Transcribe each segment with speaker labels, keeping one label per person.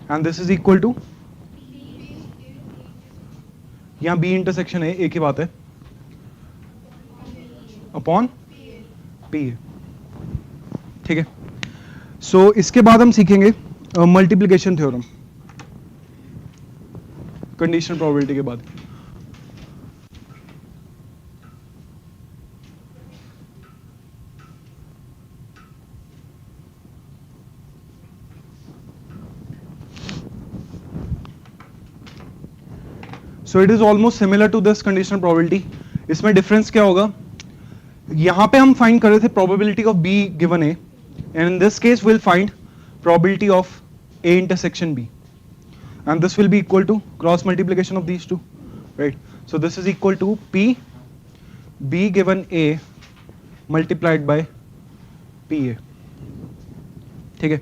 Speaker 1: And this is equal to, यहाँ B intersection है, एक ही बात है, अपॉन पी ए। ठीक है, सो इसके बाद हम सीखेंगे मल्टीप्लिकेशन थ्योरम कंडीशनल प्रोबेबिलिटी के बाद। So it is almost similar to this conditional probability. इसमें डिफरेंस क्या होगा, यहां पे हम फाइंड कर रहे थे probability of B given A, and in this case will find probability of A intersection B, and this will be equal to cross multiplication of these two, right? So this is equal to p b given a multiplied by pa। ठीक है,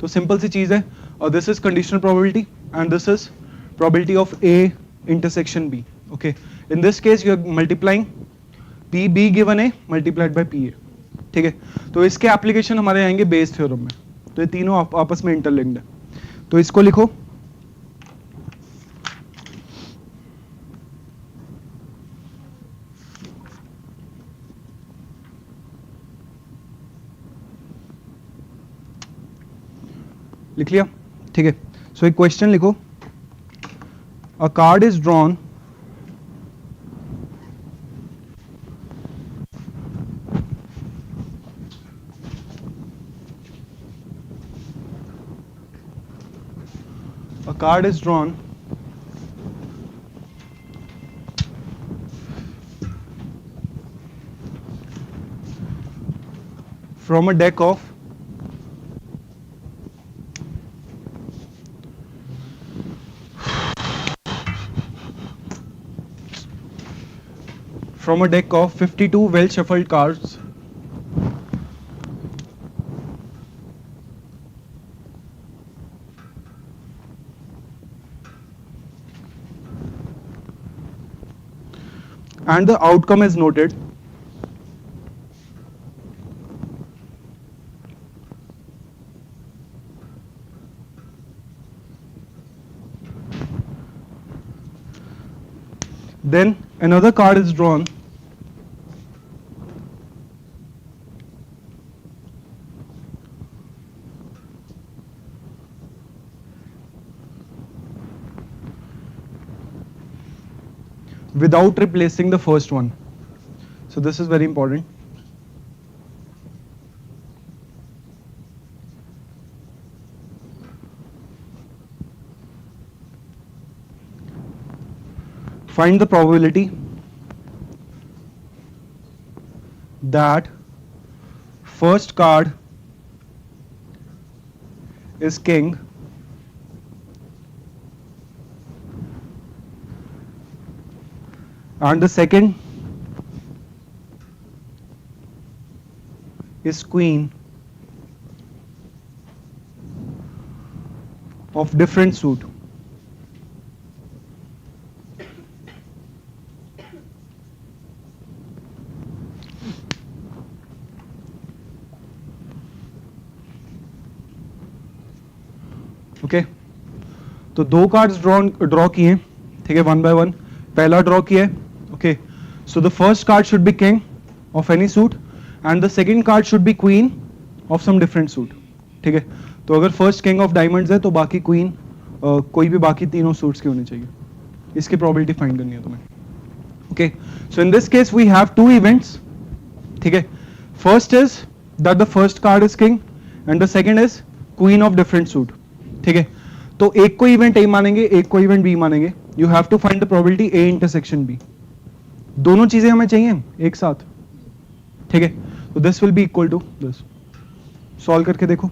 Speaker 1: तो simple सी चीज है, और this is conditional probability and this is probability of a intersection b। okay, in this case you are multiplying p b given a multiplied by pa। ठीक है, तो इसके एप्लीकेशन हमारे आएंगे बेस थ्योरम में, तो ये तीनों आपस में इंटरलिंक्ड है। तो इसको लिखो, लिख लिया? ठीक है, सो एक क्वेश्चन लिखो, अ card is drawn a card is drawn from a deck of from a deck of 52 well shuffled cards and the outcome is noted, then another card is drawn without replacing the first one. So this is very important. Find the probability that first card is king and the second is queen of different suit. Okay, तो दो cards draw किए, ठीक है, one by one. पहला draw किया है, okay, so the first card should be king of any suit and the second card should be queen of some different suit. ठीक है, तो अगर फर्स्ट किंग ऑफ डायमंड्स है तो बाकी क्वीन कोई भी बाकी तीनों सूट्स के होने चाहिए। इसकी प्रोबेबिलिटी फाइंड करनी है तुम्हें। Okay, so in this case we have two events. ठीक है, first is that the first card is king and the second is queen of different suit. ठीक है, तो एक को इवेंट ए मानेंगे, एक को इवेंट बी मानेंगे। You have to find the probability A intersection B. दोनों चीजें हमें चाहिए एक साथ। ठीक है, तो this will be equal to this. Solve करके देखो,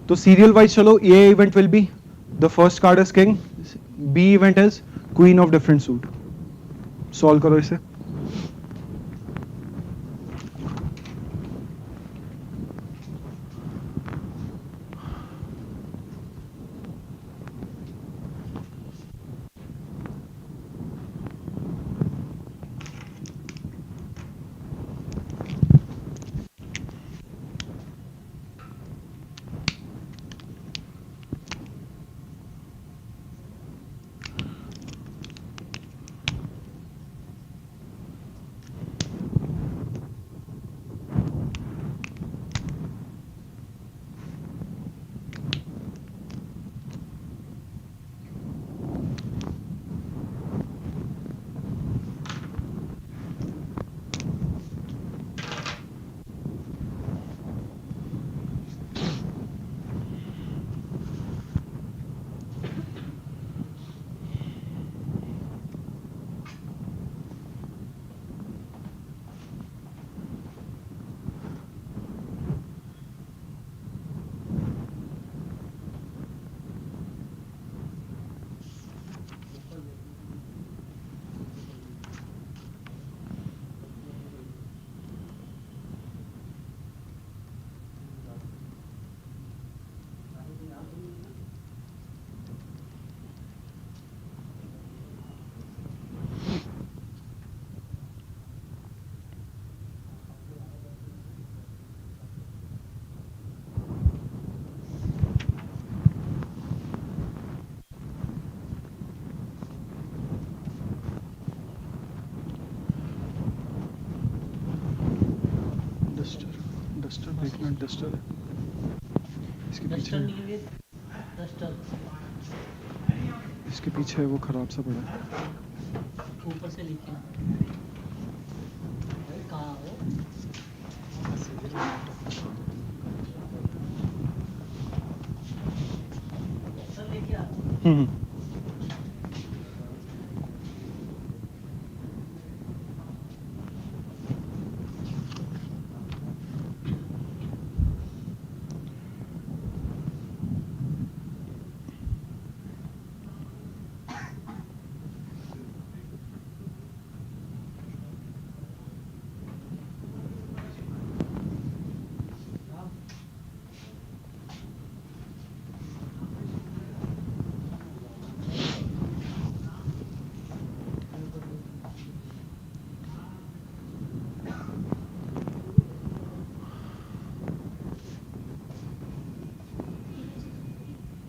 Speaker 1: तो सीरियल वाइज चलो, A event will be the first card is king, B event is queen of different suit. Solve करो इसे। डस्टर है इसके पीछे, इसके पीछे वो खराब सा पड़ा है।
Speaker 2: ऊपर से लिखना कहाँ हो। सर लेके आ।
Speaker 1: हम्म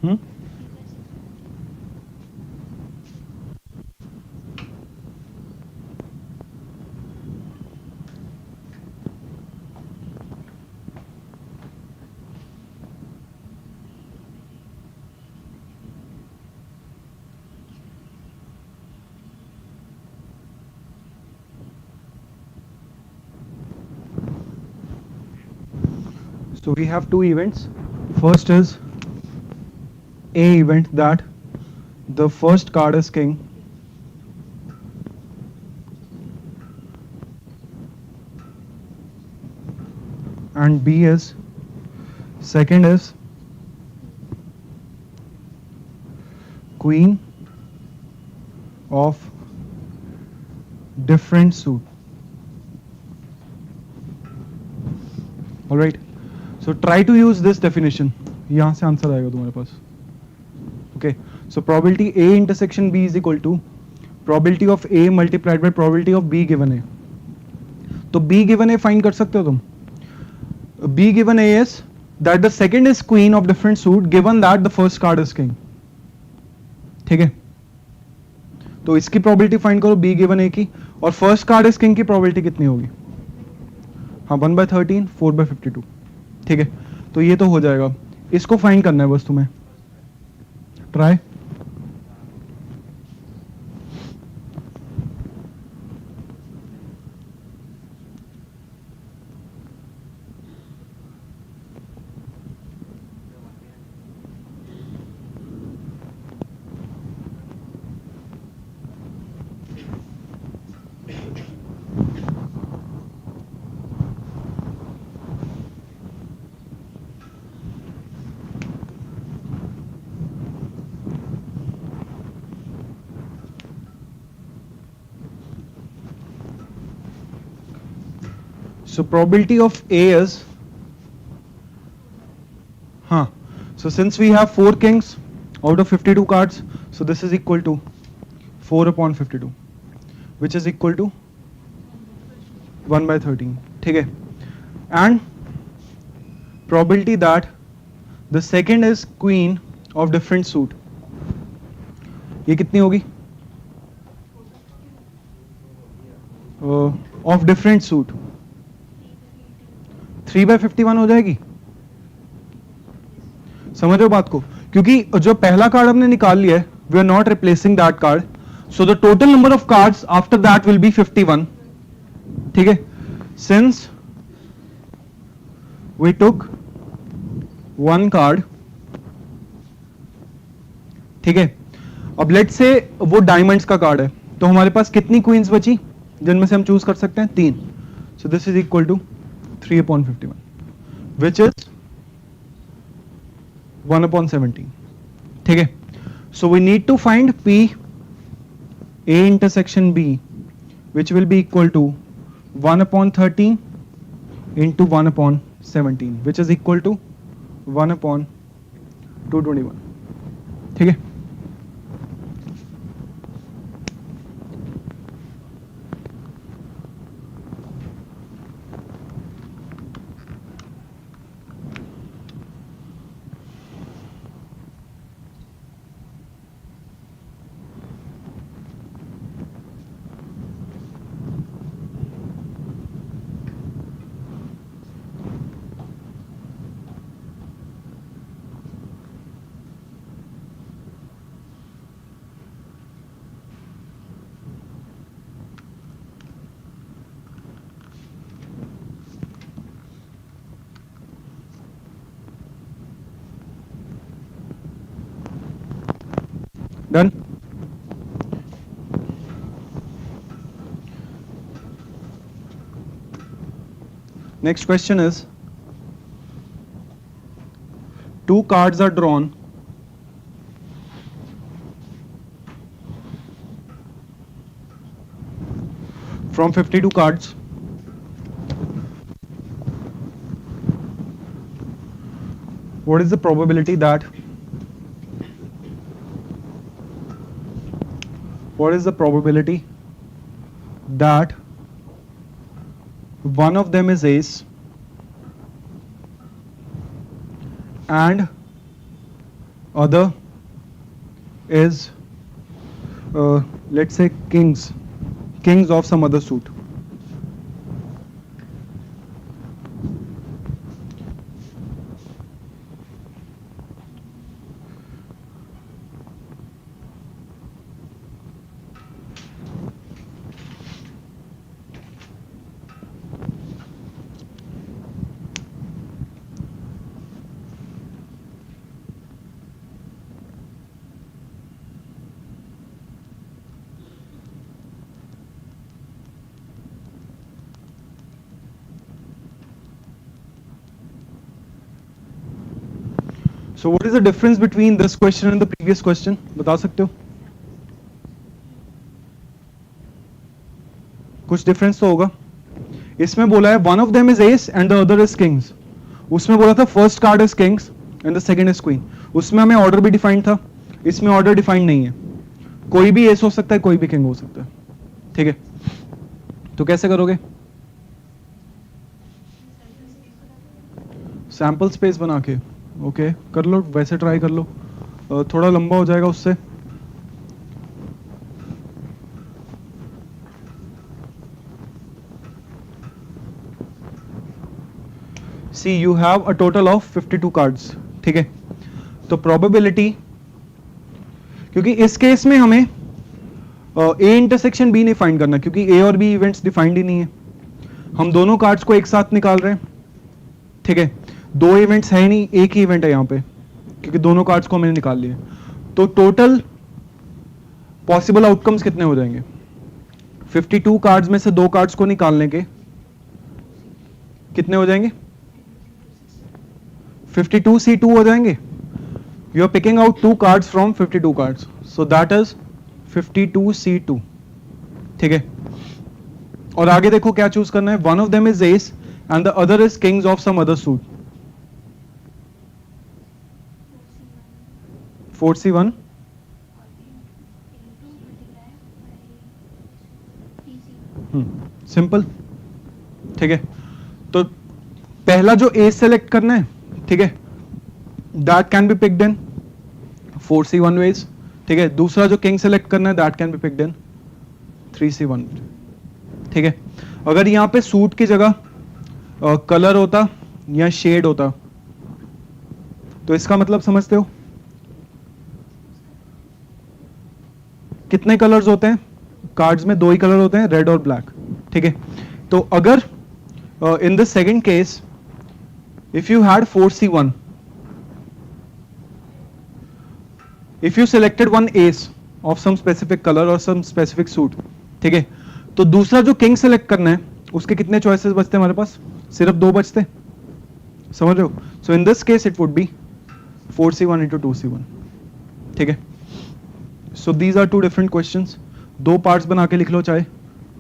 Speaker 1: हम्म So we have two events. First is A event, that the first card is king, and B is, second is queen of different suit. All right, so try to use this definition. यहाँ से answer आएगा तुम्हारे पास. Okay, so probability A intersection B is equal to probability of A multiplied by probability of B given A. तो B given A find कर सकते हो तुम. B given A is that the second is queen of different suit given that the first card is king. ठीक है, तो इसकी probability find करो B given A की, और first card is king की probability कितनी होगी. हाँ 1/13 4/52. ठीक है, तो ये तो हो जाएगा. इसको फाइंड करना है बस तुम्हें. Try. So probability of A is, so since we have 4 kings out of 52 cards, so this is equal to 4/52, which is equal to 1/13. ठीक है, and probability that the second is queen of different suit, ये कितनी होगी? Of different suit 3/51 हो जाएगी. समझो बात को, क्योंकि जो पहला कार्ड हमने निकाल लिया है, we are not replacing that card, so the total number of cards after that will be 51. ठीक है, since we took one card. ठीक है, अब लेट से वो डायमंड्स का कार्ड है, तो हमारे पास कितनी क्वींस बची जिनमें से हम चूज कर सकते हैं? 3. So this is equal to 3/51, which is 1/17. ठीक है, so we need to find P A intersection B, which will be equal to 1/13 into 1/17, which is equal to 1/221. ठीक है, done. Next question is, two cards are drawn from 52 cards. What is the probability that one of them is ace and other is let's say kings of some other suit? So what is the difference between this question and the previous question? बता सकते हो? कुछ difference तो होगा. इसमें बोला है one of them is ace and the other is kings. उसमें बोला था first card is kings and the second is queen. उसमें हमें order भी defined था. इसमें order defined नहीं है. कोई भी ace हो सकता है, कोई भी king हो सकता है. ठीक है? तो कैसे करोगे? सैम्पल स्पेस बना के ओके कर लो, वैसे ट्राई कर लो, थोड़ा लंबा हो जाएगा उससे. See you have a total of 52 cards. ठीक है, तो प्रोबेबिलिटी, क्योंकि इस केस में हमें ए इंटरसेक्शन बी नहीं फाइंड करना, क्योंकि ए और बी इवेंट्स डिफाइंड ही नहीं है. हम दोनों कार्ड्स को एक साथ निकाल रहे हैं. ठीक है, दो इवेंट्स है ही नहीं, एक ही इवेंट है यहाँ पे, क्योंकि दोनों कार्ड्स को मैंने निकाल लिए. तो टोटल पॉसिबल आउटकम्स कितने हो जाएंगे? 52 कार्ड्स में से दो कार्ड्स को निकालने के कितने हो जाएंगे? 52C2 हो जाएंगे. You are picking out 2 cards from 52 cards, so that is 52C2. ठीक है, और आगे देखो क्या चूज करना है. One of them is ace and the other is kings of some other suit. 4C1 simple. ठीक है, तो पहला जो ए सेलेक्ट करना है, ठीक है, that can be picked in 4C1 ways. ठीक है, दूसरा जो किंग सेलेक्ट करना है that can be picked in 3C1. ठीक है, अगर यहां पे सूट की जगह कलर होता या शेड होता तो इसका मतलब समझते हो? कितने कलर्स होते हैं कार्ड्स में? 2 ही कलर होते हैं, रेड और ब्लैक. ठीक है, तो अगर in the second case if you had 4C1, if you selected one ace of some specific colour और सम स्पेसिफिक सूट, ठीक है, तो दूसरा जो किंग सेलेक्ट करना है उसके कितने चॉइसेस बचते हैं हमारे पास? सिर्फ 2 बचते. समझ रहे हो? So in this case it would be 4C1 into 2C1. ठीक है, so these are 2 different questions. 2 parts बना के लिख लो चाहे.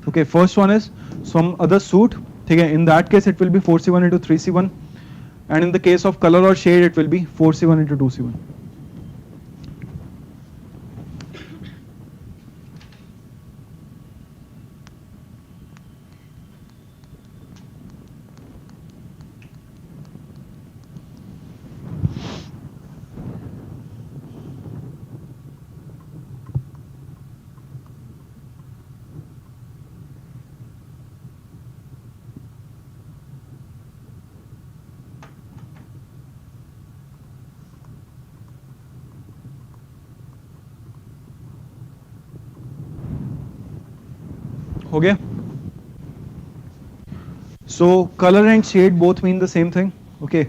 Speaker 1: Okay, first one is some other suit. ठीक है, in that case it will be 4C1 into 3C1, and in the case of color or shade it will be 4C1 into 2C1. हो गया? So colour and shade both mean the same thing. Okay,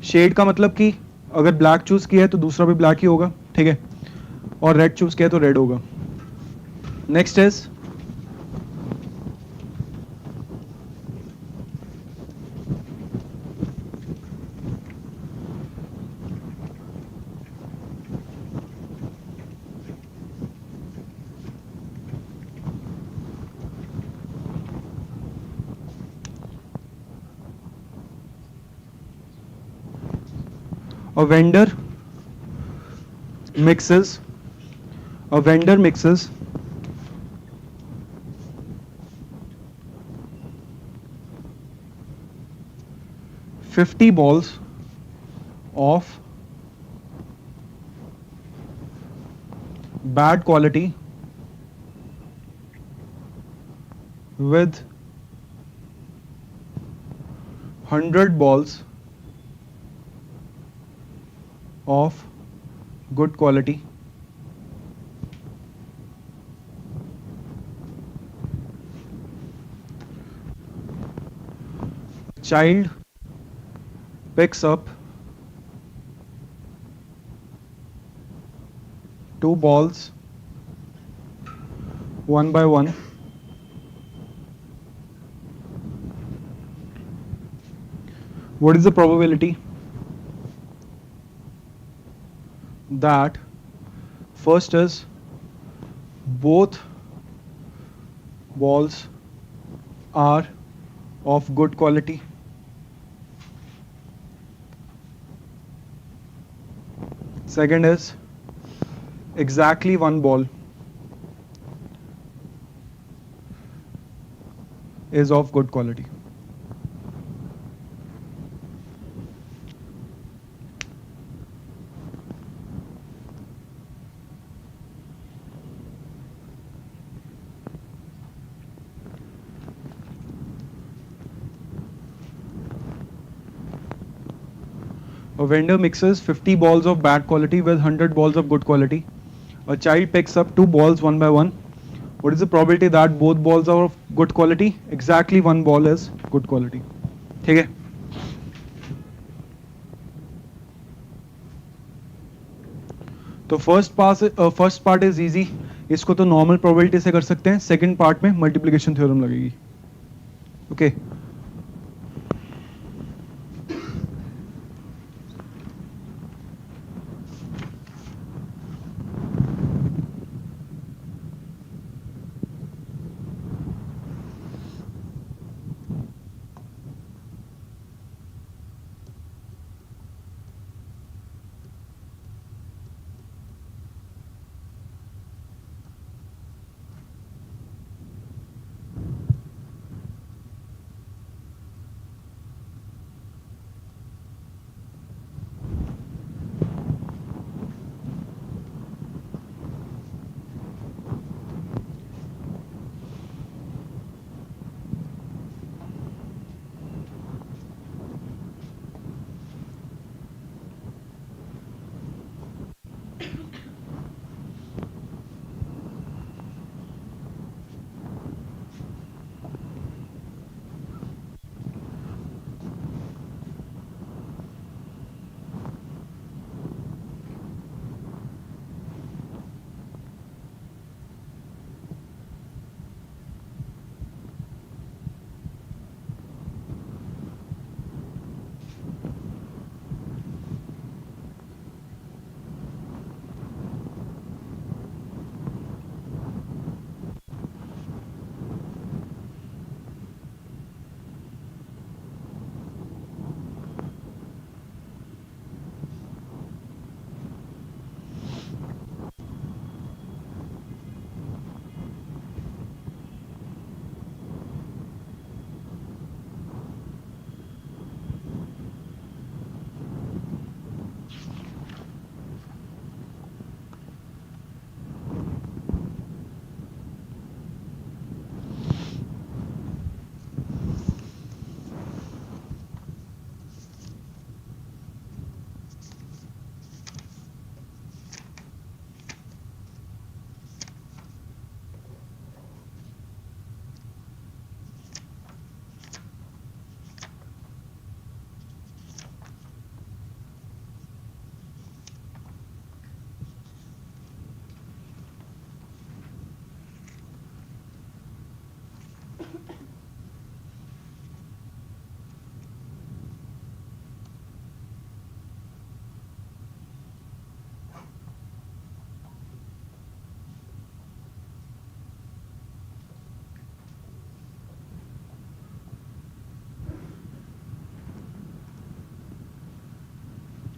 Speaker 1: shade का मतलब कि अगर black choose किया है तो दूसरा भी ब्लैक ही होगा. ठीक है, और रेड चूज किया तो रेड होगा. Next is a mixes vendor mixes 50 balls of bad quality with 100 balls of good quality. Child picks up 2 balls one by one. What is the probability that first is both balls are of good quality? Second is exactly one ball is of good quality. A vendor mixes 50 balls of bad quality with 100 balls of good quality. A child picks up 2 balls one by one. What is the probability that both balls are of good quality? Exactly one ball is good quality. ठीक है. तो first part is easy. इसको तो normal probability से कर सकते हैं. Second part में मल्टीप्लिकेशन थ्योरम लगेगी. ओके.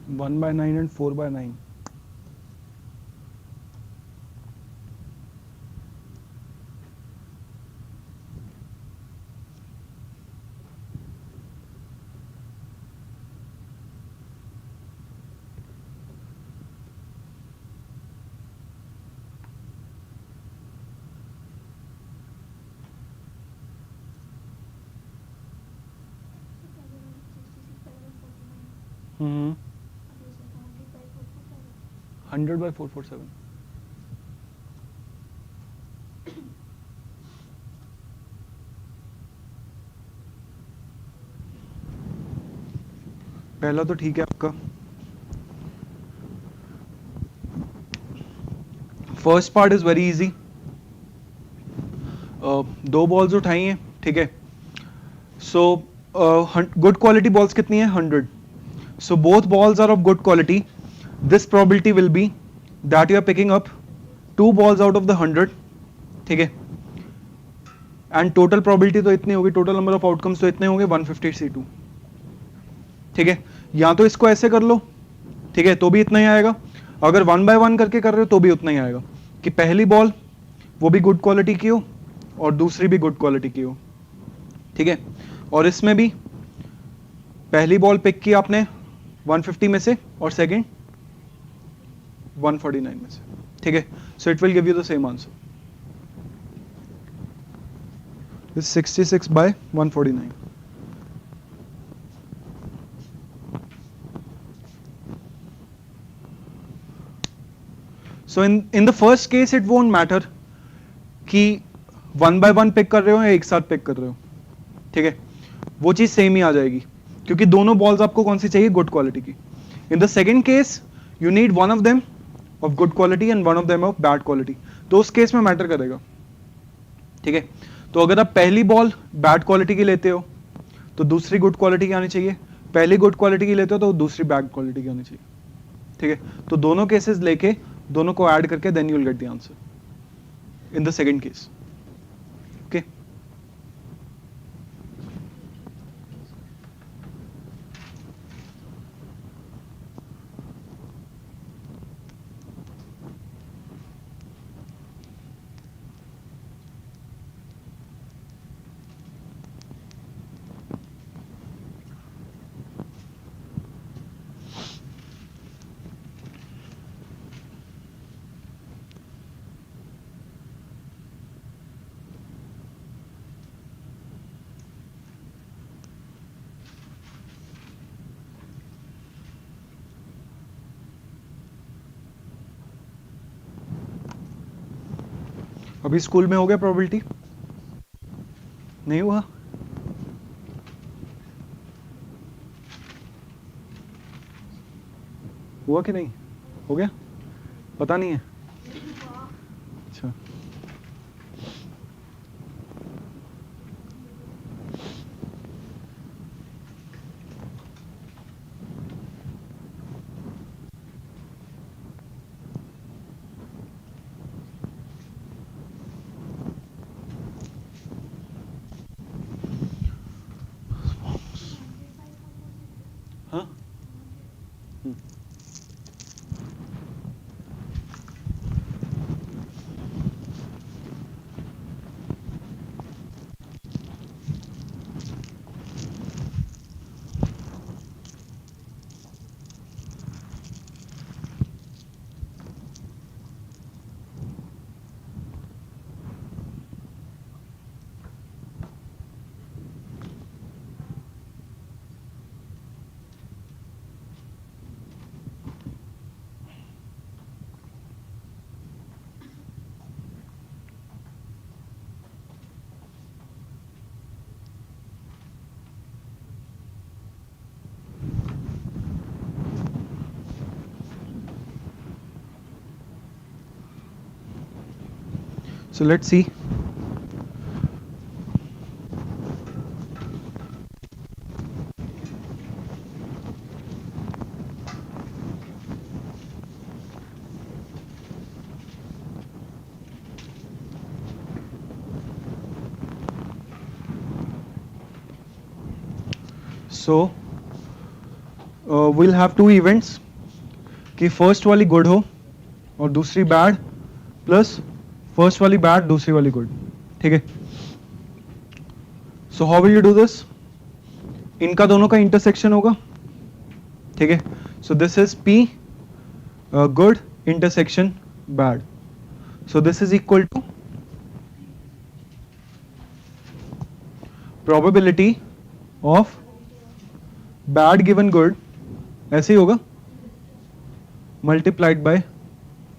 Speaker 1: 1/9 and 4/9. Mm-hmm. 100/447. पहला तो ठीक है आपका. First part is very easy. दो बॉल्स उठाई हैं, ठीक है. सो गुड क्वालिटी बॉल्स कितनी है? 100. So both balls are of good quality. This probability will be that you are picking up 2 balls out of the 100. ठीक है. And total probability तो इतनी होगी, total number of outcomes तो इतने होंगे 150C2. ठीक है. या तो इसको ऐसे कर लो, ठीक है, तो भी इतना ही आएगा. अगर 1 by 1 करके कर रहे हो तो भी उतना ही आएगा. कि पहली बॉल वो भी गुड क्वालिटी की हो और दूसरी भी गुड क्वालिटी की हो. ठीक है. और इसमें भी पहली बॉल पिक की आपने 150 में से और सेकंड 149 में से. ठीक है. So it will give you the same answer. This 66/149. So in the first case it won't matter कि 1 by 1 पिक कर रहे हो या एक साथ पिक कर रहे हो. ठीक है. वो चीज सेम ही आ जाएगी क्योंकि दोनों बॉल्स आपको कौन सी चाहिए? गुड क्वालिटी की. इन the second case you need one of them of good quality and one of them of bad quality. तो उस केस में मैटर करेगा. ठीक है. तो अगर आप पहली बॉल बैड क्वालिटी की लेते हो तो दूसरी गुड क्वालिटी की आनी चाहिए. पहली गुड क्वालिटी की लेते हो तो दूसरी बैड क्वालिटी की आनी चाहिए. ठीक है. तो दोनों केसेस लेके दोनों को ऐड करके then you will get the answer in the second case. Okay. अभी स्कूल में हो गया प्रोबेबिलिटी? नहीं हुआ? हुआ कि नहीं? हो गया? पता नहीं है. अच्छा. हाँ. So let's see. So will have two events कि फर्स्ट वाली गुड हो और दूसरी बैड, प्लस फर्स्ट वाली बैड दूसरी वाली गुड, ठीक है. So how will you do this? इनका दोनों का इंटरसेक्शन होगा, ठीक है. So this is P good intersection bad. So this is equal to probability of bad given good, ऐसे ही होगा, मल्टीप्लाइड बाय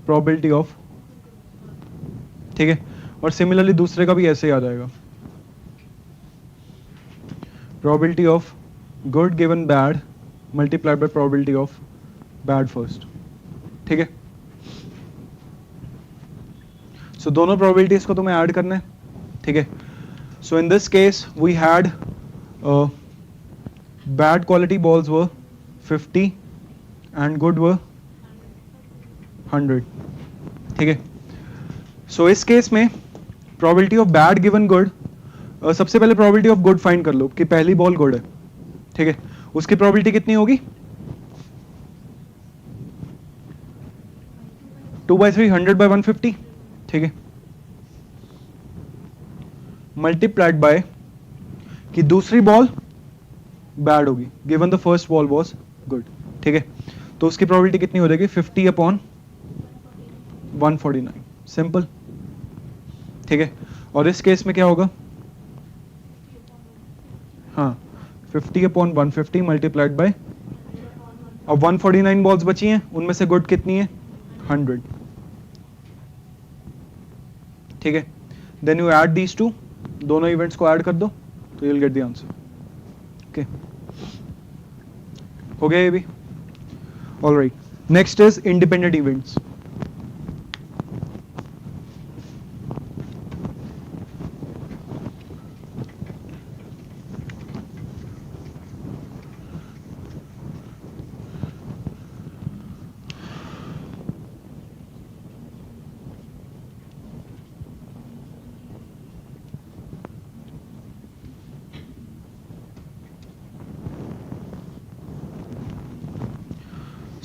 Speaker 1: प्रोबेबिलिटी ऑफ, ठीक है. और सिमिलरली दूसरे का भी ऐसे ही आ जाएगा, probability of good given bad multiplied by probability of bad first, ठीक है. सो दोनों प्रोबेबिलिटीज को तुम्हें ऐड करना है, ठीक है. So in this case we had bad quality balls were 50 and good were 100, ठीक है. सो इस केस में probability of bad given good, सबसे पहले प्रोबेबिलिटी ऑफ गुड फाइंड कर लो कि पहली बॉल गुड है, ठीक है. उसकी प्रोबेबिलिटी कितनी होगी? 2/3 100/150, ठीक है, मल्टीप्लाइड बाय कि दूसरी बॉल बैड होगी given the first ball was good, ठीक है. तो उसकी प्रोबेबिलिटी कितनी हो जाएगी? 50/149, सिंपल, ठीक है. और इस केस में क्या होगा? हाँ, 50/150 मल्टीप्लाइड बाय, अब 149 बॉल्स बची हैं, उनमें से गुड कितनी है? 100, ठीक है. Then you add these two, दोनों इवेंट्स को ऐड कर दो तो you will get the answer, okay. हो गया ये भी? Alright. Next is independent events.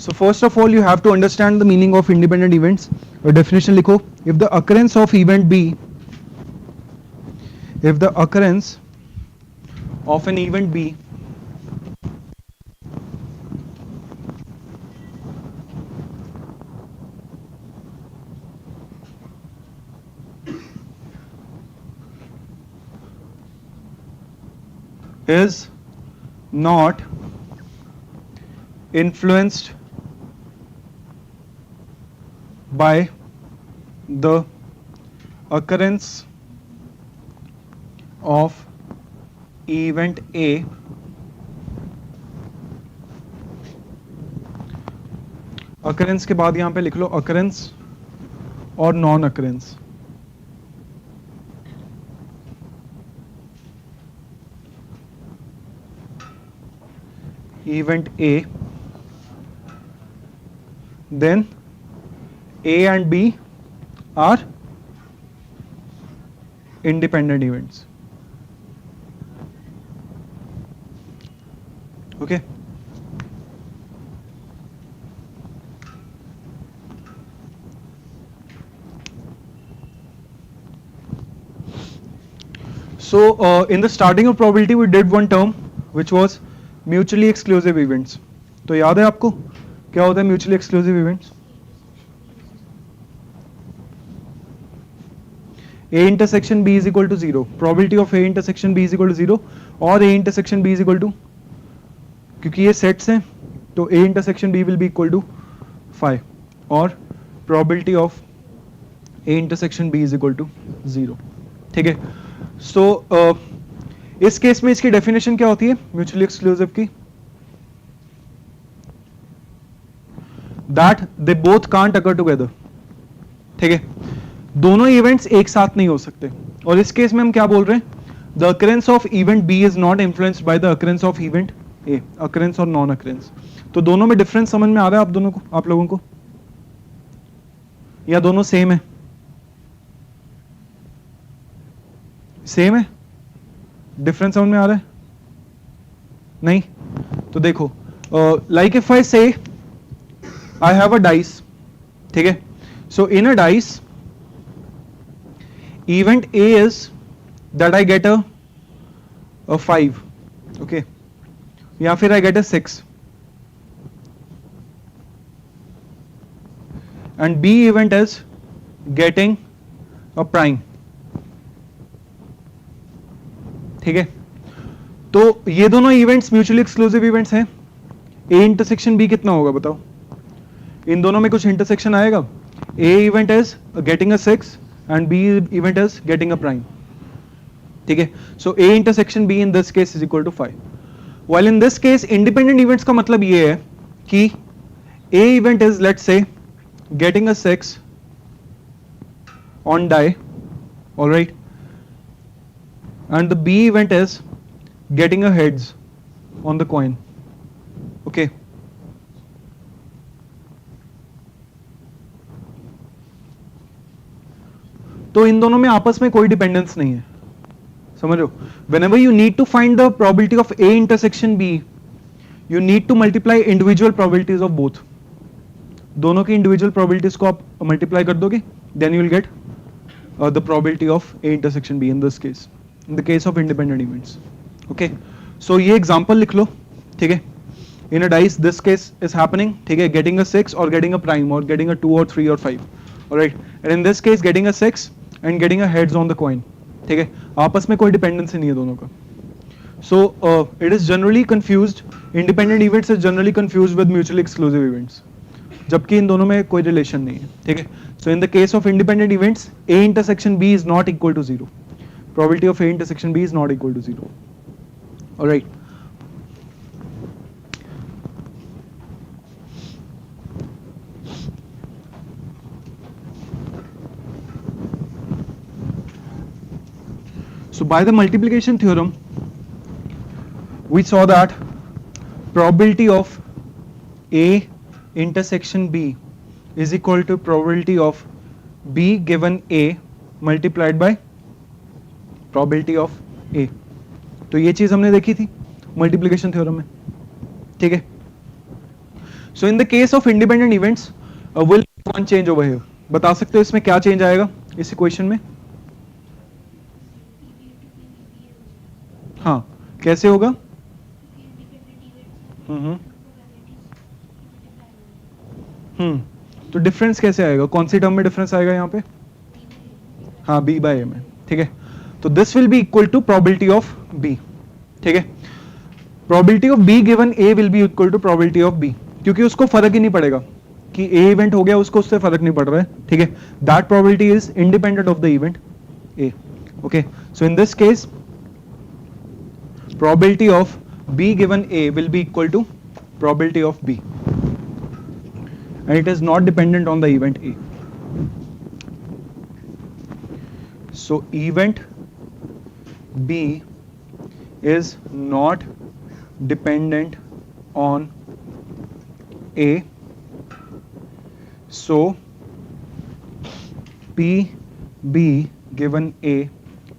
Speaker 1: So first of all you have to understand the meaning of independent events. Definition लिखो. If the occurrence of event B, if the occurrence of an event B is not influenced by the occurrence of event A, occurrence के बाद यहां पे लिख लो occurrence और non occurrence. event A, then A and B are independent events. Okay. So in the starting of probability we did one term which was mutually exclusive events. तो याद है आपको क्या होता है mutually exclusive events? A intersection B is equal to 0. Probability of A intersection B is equal to 0 और A intersection B is equal to, क्योंकि ये सेट्स हैं तो A intersection B will be equal to 5 और probability of A intersection B is equal to 0. ठीक है. So इस case में इसकी डेफिनेशन क्या होती है म्यूचुअली एक्सक्लूसिव की? That they both can't occur together. ठीक है, दोनों इवेंट्स एक साथ नहीं हो सकते. और इस केस में हम क्या बोल रहे हैं? The occurrence of event B is not influenced by the occurrence of event A. Occurrence और नॉन अकरेंस, तो दोनों में डिफरेंस समझ में आ रहा है आप दोनों को, आप लोगों को, या दोनों सेम है? सेम है? डिफरेंस समझ में आ रहा है? नहीं? तो देखो, Like if I say I have a dice, ठीक है, so in a dice event A is that I get a 5, okay, या फिर I get a 6, and B event is getting a prime, ठीक है. तो ये दोनों इवेंट्स म्यूचुअली एक्सक्लूसिव इवेंट्स हैं. A इंटरसेक्शन B कितना होगा बताओ? इन दोनों में कुछ इंटरसेक्शन आएगा? A event is getting a 6 and B event is getting a prime, ठीक है. So A intersection B in this case is equal to 5. While in this case independent events का मतलब ये है कि A event is let's say getting a 6 on die, all right, and the B event is getting a heads on the coin, okay. तो इन दोनों में आपस में कोई डिपेंडेंस नहीं है, समझ लो. whenever you need to find the probability of A intersection B, you need to multiply individual probabilities of both. दोनों की इंडिविजुअल प्रोबेबिलिटीज को आप मल्टीप्लाई कर दोगे, then you will get the probability of A intersection B in this case, in the case of independent events, okay. So ये example लिख लो, ठीक है. In a dice this case is happening, ठीक है, getting a 6 or getting a prime or getting a 2 or 3 or 5, all right, and in this case getting a 6 and getting a heads on the coin, ठीक है. आपस में कोई dependency नहीं है दोनों का. So it is generally confused, independent events is generally confused with mutually exclusive events, जबकि इन दोनों में कोई रिलेशन नहीं है, ठीक है. So in the case of independent events A intersection B is not equal to 0. Probability of A intersection B is not equal to 0, alright. So by the multiplication theorem we saw that probability of A intersection B is equal to probability of B given A multiplied by probability of A. तो ये चीज हमने देखी थी multiplication theorem में, ठीक है. So in the case of independent events will one change over here. बता सकते हो इसमें क्या चेंज आएगा इस इक्वेशन में? हाँ, कैसे होगा? तो डिफरेंस कैसे आएगा? कौन सी टर्म में डिफरेंस आएगा यहाँ पे? हाँ, B बाय A में, ठीक है. तो this will be equal to probability of B, ठीक है. Probability of B given A will be equal to probability of B, क्योंकि उसको फर्क ही नहीं पड़ेगा कि A इवेंट हो गया, उसको उससे फर्क नहीं पड़ रहा है, ठीक है. That probability is independent of the event A, okay. So in this case probability of B given A will be equal to probability of B, and it is not dependent on the event A. So event B is not dependent on A, so PB given A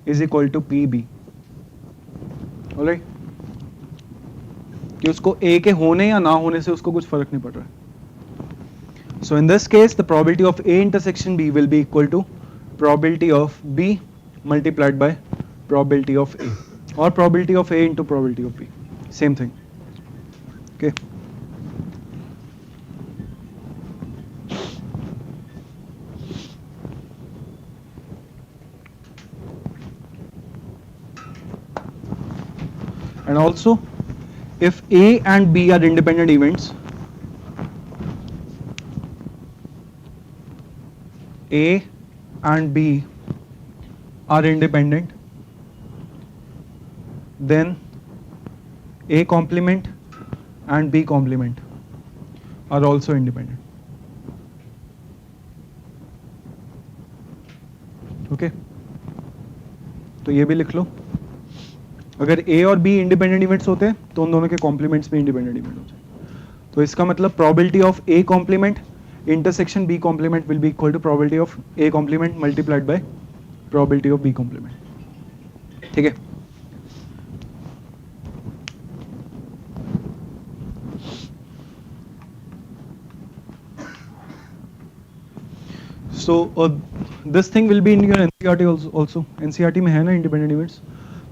Speaker 1: is equal to PB. Alright, कि उसको A के होने या ना होने से उसको कुछ फर्क नहीं पड़ रहा है. So in this case the probability of A intersection B will be equal to probability of B multiplied by probability of A, और probability of A into probability of B, same thing, okay. And also, if A and B are independent events, A and B are independent, then A complement and B complement are also independent. Okay? तो ये भी लिख लो. अगर A और B independent events होते हैं तो उन दोनों के कॉम्प्लीमेंट्स भी इंडिपेंडेंट इवेंट होते हैं. तो इसका मतलब probability of A complement intersection B complement will be equal to probability of A complement multiplied by probability of B complement, ठीक है. So this thing will be in your NCERT also. NCERT में है ना independent events.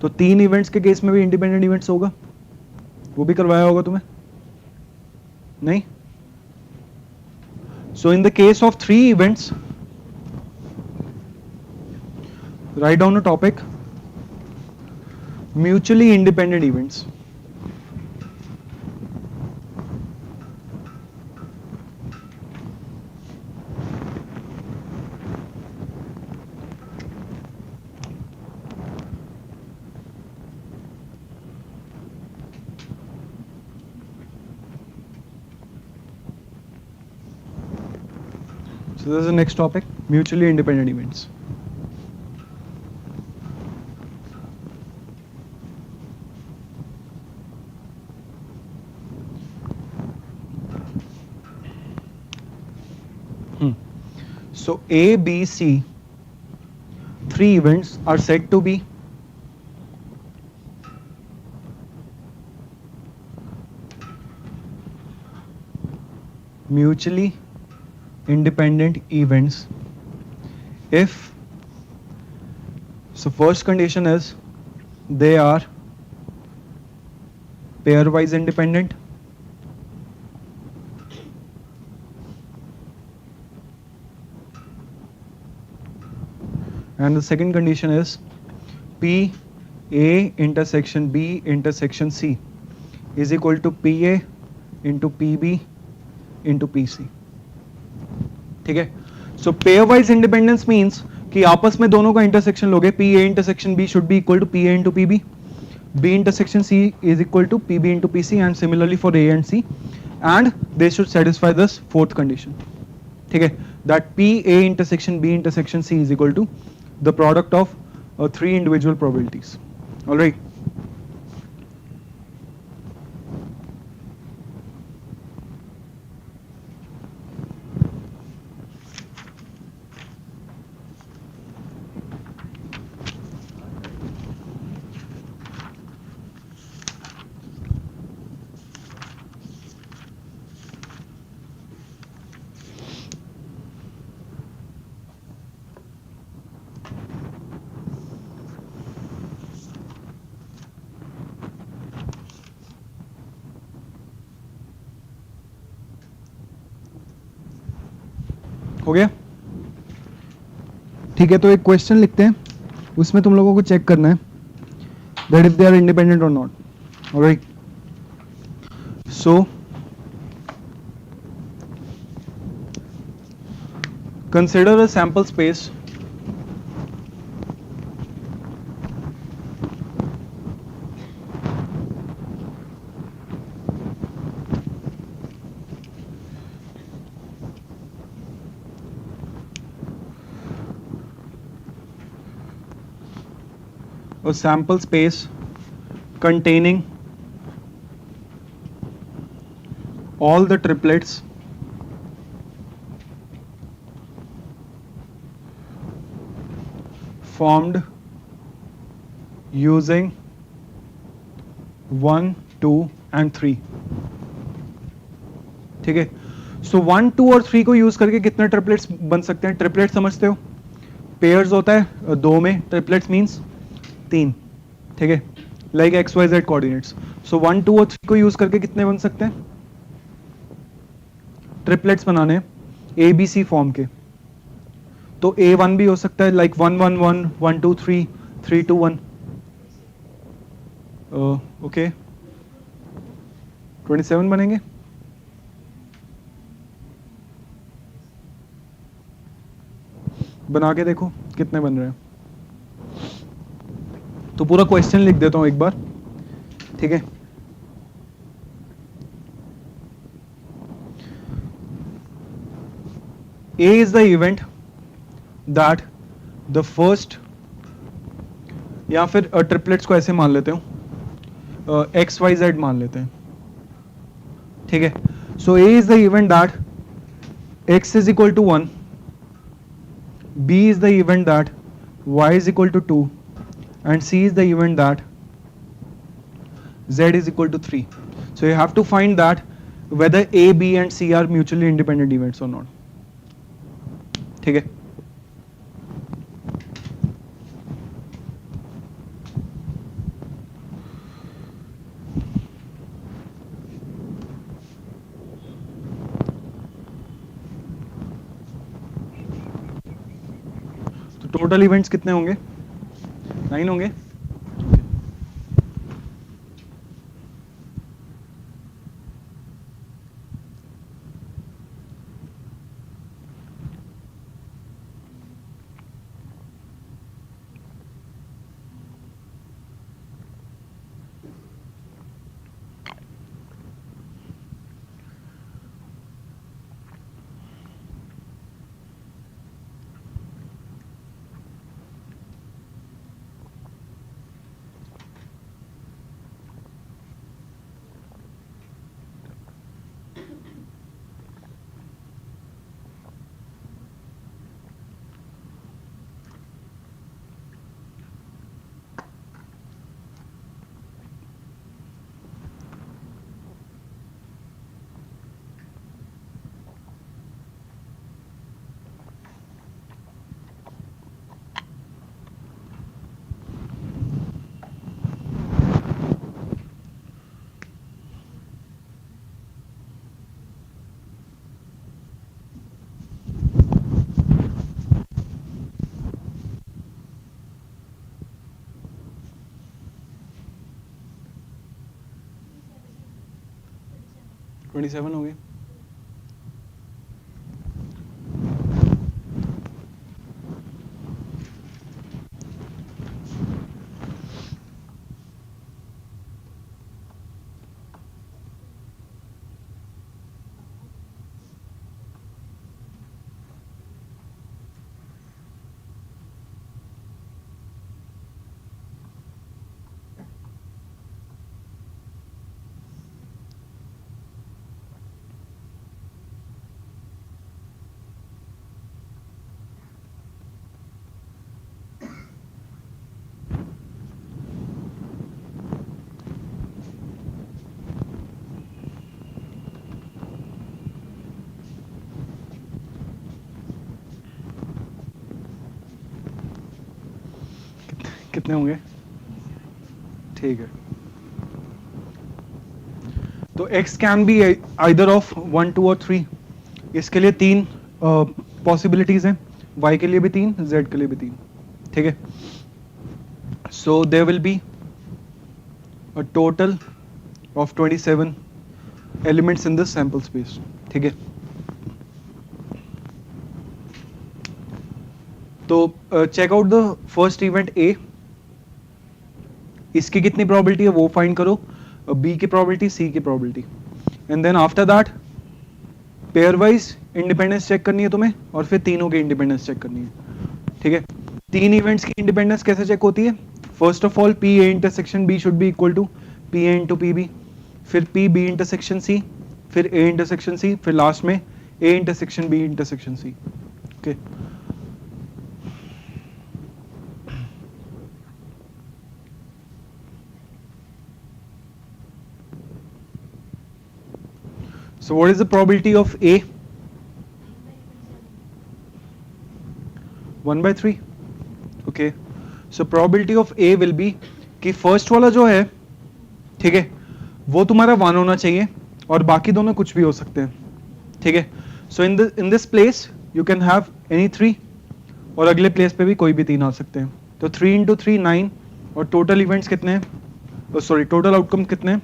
Speaker 1: तो 3 events के case में भी independent events होगा, वो भी करवाया होगा तुम्हें, नहीं? So in the case of 3 events, write down a topic, mutually independent events. So this is the next topic, mutually independent events. So A, B, C, 3 events are said to be mutually independent events if, so first condition is they are pairwise independent, and the second condition is P A intersection B intersection C is equal to PA into PB into PC. ठीक है? So pairwise independence means कि आपस में दोनों का intersection लोगे, PA intersection B should be equal to PA into PB, B intersection C is equal to PB into PC, and similarly for A and C, and they should satisfy this fourth condition. ठीक है? That PA intersection B intersection C is equal to the product of 3 individual probabilities. All right. हो गया? ठीक है, तो एक question लिखते हैं, उसमें तुम लोगों को चेक करना है that if they are independent or not. All right. So consider a sample space containing all the triplets formed using 1, 2 and 3. ठीक है? So 1, 2 और 3 को यूज करके कितने ट्रिपलेट्स बन सकते हैं? ट्रिपलेट समझते हो? पेयर्स होता है 2 में, ट्रिपलेट्स मींस 3. ठीक है? Like X Y Z coordinates. So 1, 2 और 3 को यूज करके कितने बन सकते हैं ट्रिपलेट्स बनाने ए बी सी फॉर्म के? तो A1 भी हो सकता है, लाइक 1, 1, 1, 1, 2, 3, 3, 2, 1. ओके, 27 बनेंगे. बना के देखो कितने बन रहे हैं. तो पूरा क्वेश्चन लिख देता हूं एक बार. ठीक है? A is the event that the first, या फिर ट्रिपलेट्स को ऐसे मान लेते हो, एक्स वाई जेड मान लेते हैं. ठीक है? So A is the event that x is equal to 1, B is the event that y is equal to 2, and C is the event that z is equal to 3. So you have to find that whether A, B and C are mutually independent events or not. ठीक है? Total events कितने होंगे? 9 होंगे। Twenty seven हो गए। कितने होंगे? ठीक है। तो x can be either of 1, 2 और 3। इसके लिए 3 पॉसिबिलिटीज हैं, y के लिए भी 3, z के लिए भी 3। ठीक है। So there will be a total of 27 elements in this sample space. ठीक है। तो check out the first event A। इसकी कितनी प्रोबेबिलिटी है वो फाइंड करो, B की प्रोबेबिलिटी, C की probability, and then after that pairwise independence check करनी है तुम्हें, और फिर तीनों की इंडिपेंडेंस चेक करनी है। ठीक है। 3 इवेंट्स की इंडिपेंडेंस कैसे चेक होती है? First of all P A intersection B should be equal to P A into PB, फिर P B इंटरसेक्शन C, फिर A इंटरसेक्शन C, फिर लास्ट में A intersection B intersection C। Okay. So what is the probability of A? 1/3. Okay. So probability of A will be कि first वाला जो है, ठीक है, वो तुम्हारा 1 होना चाहिए और बाकी दोनों कुछ भी हो सकते हैं। ठीक है। So in this place you can have any 3, और अगले प्लेस पे भी कोई भी 3 आ सकते हैं। तो 3 इंटू 3 9, और टोटल इवेंट्स कितने हैं? सॉरी, टोटल आउटकम कितने हैं?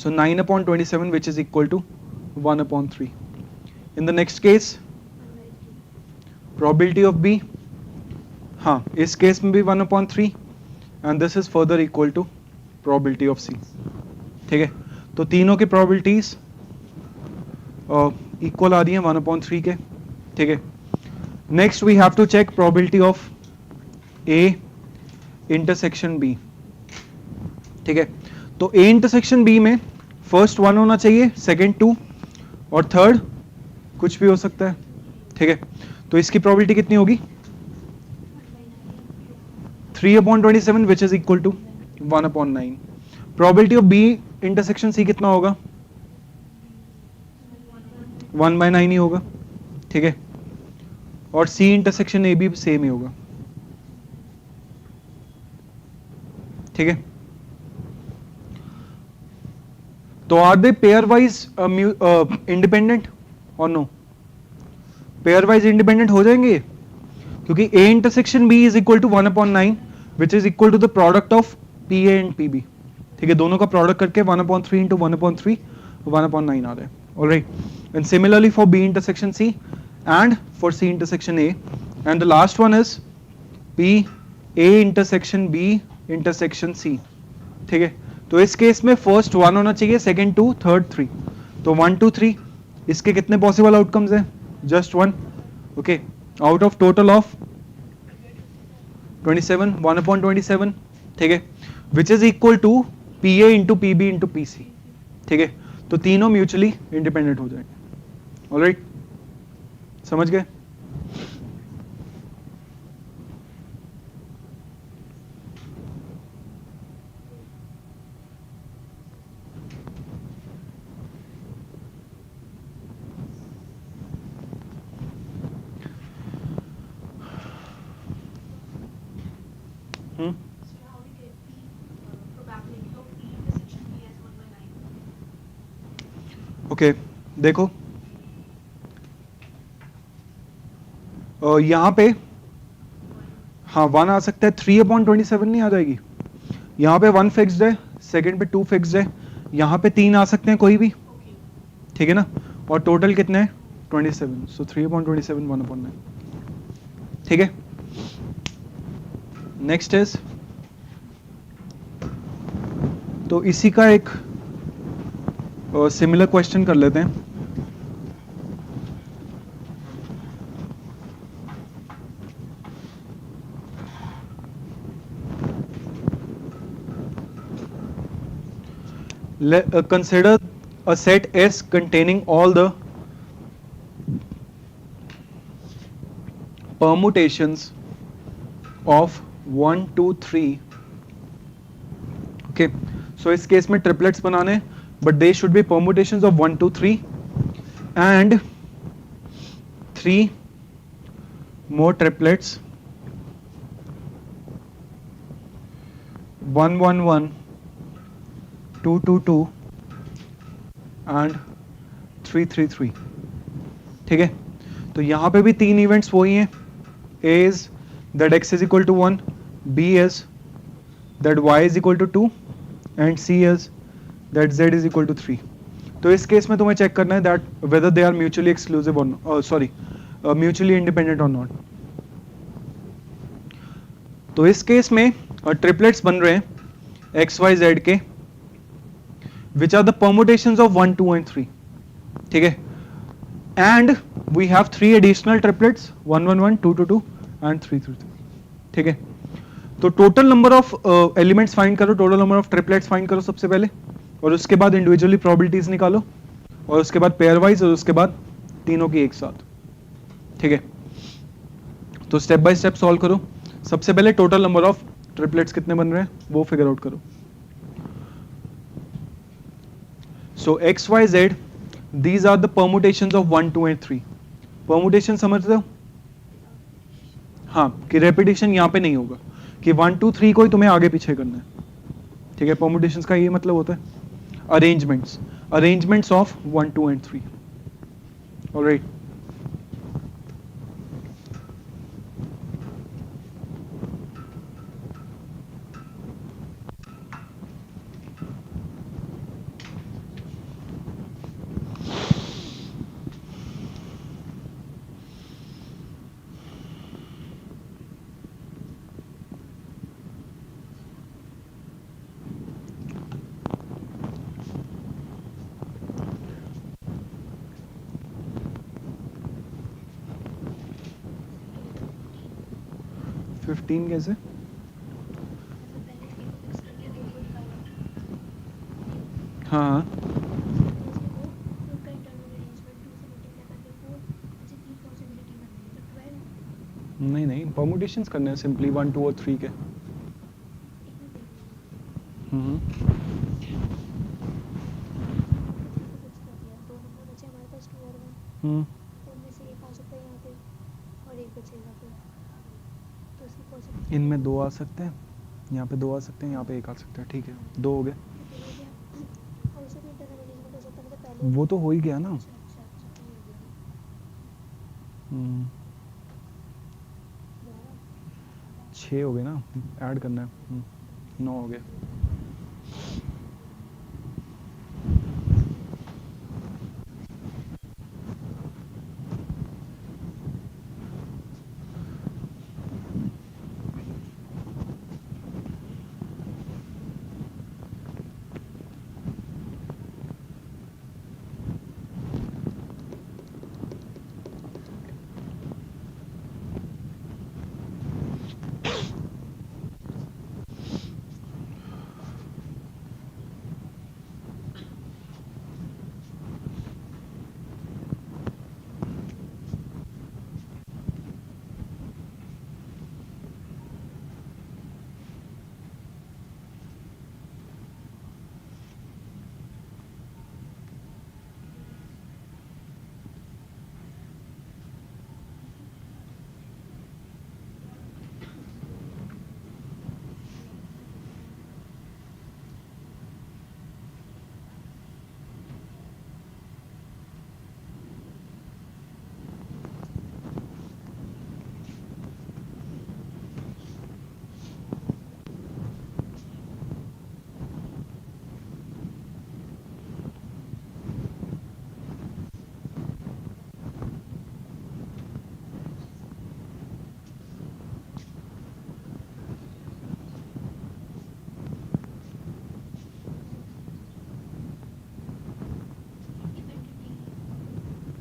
Speaker 1: So 9/27, which is equal to 1/3. In the next case, probability of B, हाँ, इस केस में भी 1/3, and this is further equal to probability of C. ठीक है। तो तीनों की probabilities equal आ रही हैं 1/3 के। ठीक है। Next we have to check probability of A intersection B। ठीक है। तो A इंटरसेक्शन B में फर्स्ट 1 होना चाहिए, सेकंड 2, और थर्ड कुछ भी हो सकता है। ठीक है। तो इसकी प्रोबेबिलिटी कितनी होगी? 3/27, which is equal to 1/9। Probability of B intersection C कितना होगा? 1/9 ही होगा। ठीक है। और C इंटरसेक्शन A भी सेम ही होगा। ठीक है। तो are they pair wise independent और नो? पेयर वाइज इंडिपेंडेंट हो जाएंगे। क्योंकि A intersection B is equal to 1/9 which is equal to the product of PA and PB. ठीक है, दोनों का प्रोडक्ट करके 1/3 इंटू 1/3 1/9 आ रहा है. Alright, and similarly for B intersection C and for C intersection A, and the last one is P A intersection B intersection C. ठीक है, तो इस केस में फर्स्ट 1 होना चाहिए, सेकंड 2, थर्ड 3. तो 1 2 3 इसके कितने पॉसिबल आउटकम्स हैं? Just 1. Okay, out of total of 27, 1/27. ठीक है, which is equal to PA into PB into PC. ठीक है, तो तीनों म्यूचुअली इंडिपेंडेंट हो जाएंगे. ऑलराइट, समझ गए? ओके, देखो यहाँ पे हाँ 1 आ सकता है, 3/27 नहीं आ जाएगी. यहाँ पे 1 फिक्स्ड है, सेकंड पे 2 फिक्स्ड है, यहाँ पे 3 आ सकते हैं कोई भी. ठीक है ना, और टोटल कितने हैं? 27. सो 3/27 1/9. ठीक है, नेक्स्ट इज, तो इसी का एक सिमिलर क्वेश्चन कर लेते हैं. Consider a set S containing all the permutations of 1 2 3. okay, so इस केस में ट्रिपलेट्स बनाने, but they should be permutations of 1 2 3 and 3 more triplets, 1 1 1 2 2 2 and 3 3 3. ठीक है, तो यहां पे भी 3 इवेंट्स वही हैं. A is that x is equal to 1, B is that y is equal to 2 and C is that z is equal to 3. तो इस केस में तुम्हें चेक करना है that whether they are mutually exclusive or mutually independent or not. तो इस case में triplets बन रहे हैं x y z के, which are the permutations of 1 2 and 3. ठीक है, and we have 3 additional triplets, 1 1 1 2 2 2 and 3 3 3. ठीक है, तो total number of elements find करो, total number of triplets find करो सबसे पहले, और उसके बाद इंडिविजुअली प्रोबेबिलिटीज निकालो, और उसके बाद पेयर वाइज, और उसके बाद तीनों की एक साथ. ठीक है, तो स्टेप बाय स्टेप सॉल्व करो. सबसे पहले टोटल नंबर ऑफ ट्रिपलेट्स कितने बन रहे हैं वो फिगर आउट करो. So x, y, z, these are the permutations of 1, 2 and 3. Permutation समझते हो? हाँ, कि रेपिटेशन यहाँ पे नहीं होगा, कि 1 2 3 को ही तुम्हें आगे पीछे करना है. ठीक है, permutations का ये मतलब होता है arrangements of 1 2 and 3. Alright. Fifteen कैसे? हाँ नहीं, परमुटेशंस करने हैं सिंपली 1 2 और 3 के. इनमें 2 आ सकते हैं, यहाँ पे 2 आ सकते हैं, यहाँ पे 1 आ सकता है. ठीक है, 2 हो गए. वो तो हो ही गया ना. 6 हो गए ना, ऐड करना है। 9 हो गए।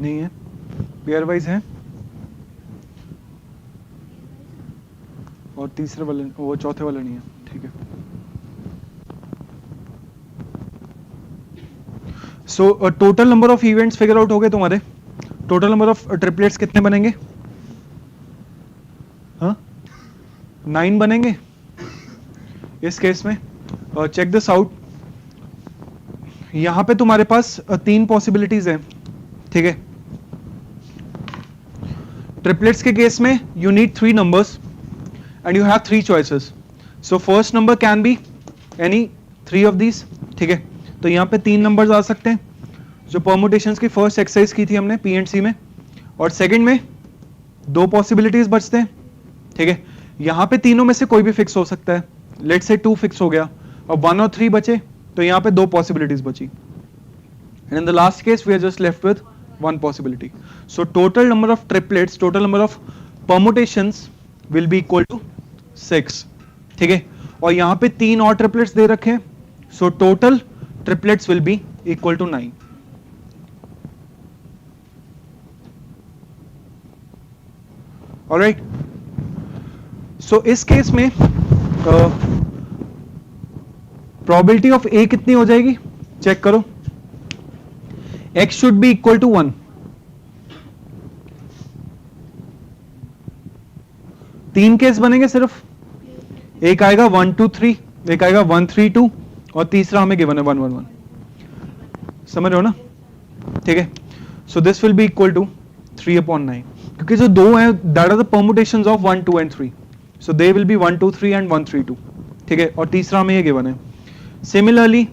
Speaker 1: नहीं है, पेयर वाइज है, और तीसरे वाले, वो चौथे वाला नहीं है। ठीक है। So total number of events figure out हो गए तुम्हारे। टोटल नंबर ऑफ ट्रिपलेट्स कितने बनेंगे? हाँ, 9 बनेंगे इस केस में। Check this out. यहां पे तुम्हारे पास 3 पॉसिबिलिटीज हैं। ठीक है। ट्रिपलेट्स के केस में you need 3 numbers and you have 3 choices. So first number can be any 3 of these. ठीक है। तो यहाँ पे 3 numbers आ सकते हैं, जो permutations की फर्स्ट एक्सरसाइज की थी हमने पी एंड सी में, और सेकंड में 2 पॉसिबिलिटीज बचते हैं। ठीक है। यहाँ पे तीनों में से कोई भी फिक्स हो सकता है। लेट्स से 2 फिक्स हो गया और 1 और 3 बचे, तो यहाँ पे 2 पॉसिबिलिटीज बची। And in the last case we are just left with 1 possibility. So total number of triplets, total number of permutations will be equal to 6. ठीक है। और यहाँ पे 3 और triplets दे रखे हैं, so total triplets will be equal to 9. Alright. So इस case में probability of A कितनी हो जाएगी? चेक करो। X should be equal to 1. 3 case बनेंगे सिर्फ, एक आएगा 1 2 3, एक आएगा 1 3 2, और तीसरा हमें गिवन है 1 1 1। समझ रहे हो ना? ठीक है। So this will be equal to 3/9, क्योंकि जो दो हैं that are the permutations of 1 2 and 3, so they will be 1 2 3 and 1 3 2। ठीक है। और तीसरा हमें ये गिवन है। सिमिलरली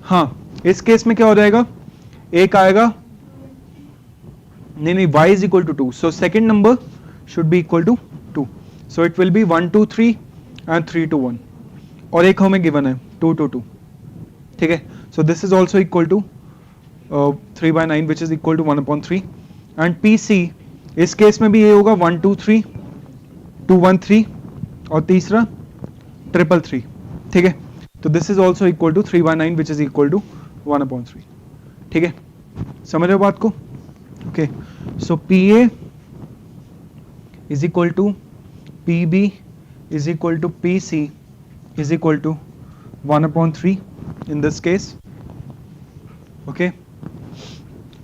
Speaker 1: हाँ, इस केस में क्या हो जाएगा? एक आएगा, नहीं, y is equal to 2, so second number should be equal to 2, so it will be 1 2 3 and 3 2 1, और एक हमें given है 2 2 2। ठीक है। so this is also equal to 3/9 which is equal to 1/3, and PC इस केस में भी ये होगा 1 2 3 2 1 3 और तीसरा 3 3। ठीक है। तो this is also equal to 3/9 which is equal to 1/3। ठीक है। समझ रहे हो बात को? Okay. So PA is equal to PB is equal to PC is equal to 1/3 in this case. Okay.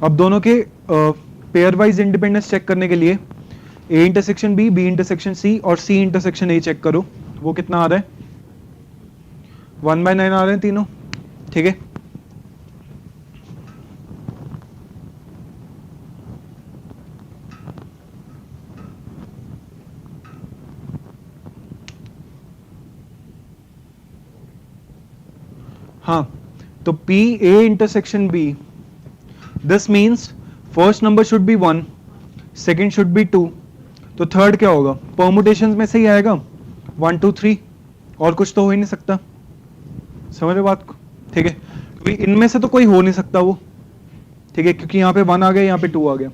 Speaker 1: अब दोनों के पेयर वाइज इंडिपेंडेंस चेक करने के लिए A intersection B, B intersection C और C इंटरसेक्शन A चेक करो। वो कितना आ रहा है? 1/9 आ रहे हैं तीनों। ठीक है। हाँ, तो P A intersection B, this means first number should be 1, second should be 2, तो थर्ड क्या होगा, परमुटेशंस में से ही आएगा 1 2 3, और कुछ तो हो ही नहीं सकता। समझ रहे बात को? ठीक है, क्योंकि इनमें से तो कोई हो नहीं सकता वो, ठीक है, क्योंकि यहाँ पे 1 आ गया, यहाँ पे 2 आ गया।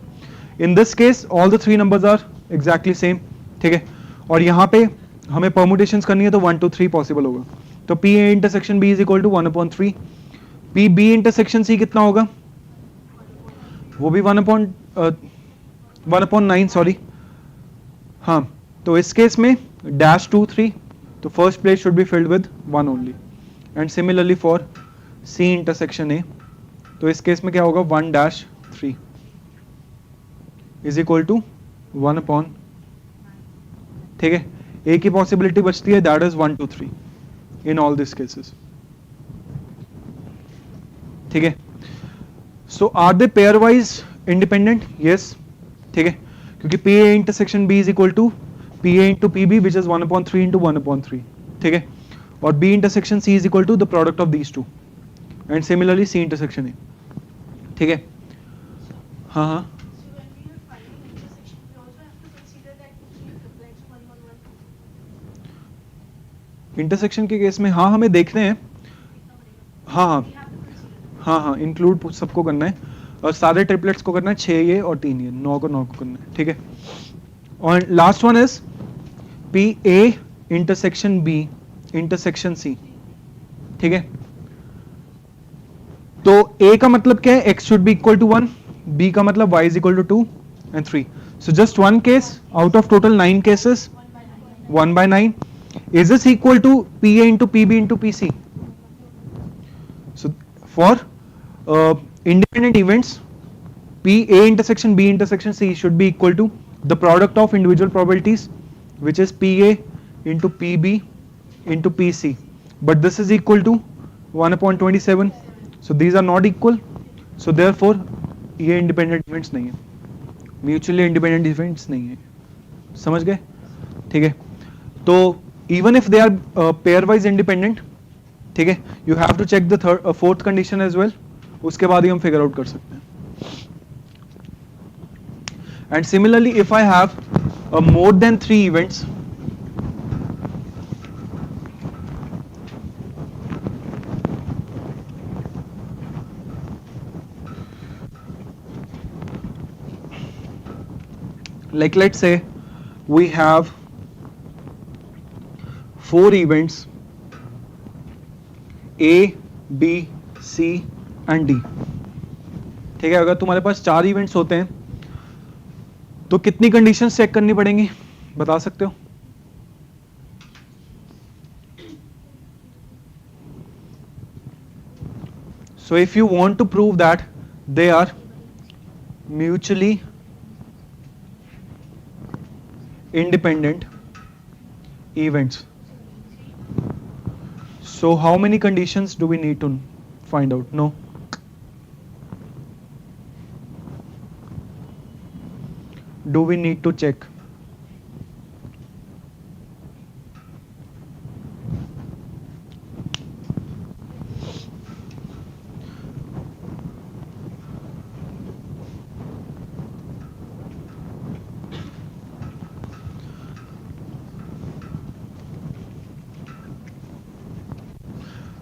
Speaker 1: In this case all the 3 numbers are exactly same, ठीक है, और यहाँ पे हमें परमुटेशंस करनी है तो 1 2 3 पॉसिबल होगा। तो P A intersection B is equal to 1/3, P B intersection C कितना होगा, वो भी 1/9, सॉरी, हाँ। तो इस केस में डैश 2 3, तो first place should be filled with 1 only, and similarly for C intersection A, तो इस केस में क्या होगा, 1-3 इज इक्वल टू 1/, ठीक है। एक ही पॉसिबिलिटी बचती है, that is 1 2 3 in all this cases, ठीक है। So are they pair wise independent, yes, ठीक है, क्योंकि P A intersection B is equal to P A into P B which is 1/3 into 1/3, ठीक है, और B intersection C is equal to the product of these two, and similarly C intersection A, ठीक है। हाँ हाँ, intersection के case में हाँ हमें देखने हैं, हाँ हाँ हाँ हाँ, इंक्लूड सबको करना है, और सारे ट्रिपलेट्स को करना है, 6 ये और 3 ये, 9 को करना है, ठीक है। और last one is P A intersection B intersection C, ठीक है। तो a का मतलब क्या है, x should be equal to 1, b का मतलब y is equal to 2 and 3। So just one case out of total 9 cases, 1/9, is this equal to PA into PB into PC? So for independent events, PA intersection B intersection C should be equal to the product of individual probabilities, which is PA into PB into PC. But this is equal to 1/27. So these are not equal. So therefore, ये independent events नहीं है, mutually independent events नहीं है। समझ गए? ठीक है। तो even if they are pairwise independent, ठीक है, you have to check the fourth condition as well, उसके बाद ही हम figure out कर सकते हैं। And similarly, if I have more than 3 events, like let's say we have 4 events A, B, C and D, ठीक है। अगर तुम्हारे पास 4 इवेंट्स होते हैं तो कितनी कंडीशंस चेक करनी पड़ेंगी, बता सकते हो? So if you want to prove that they are mutually independent events, so how many conditions do we need to find out? No. Do we need to check?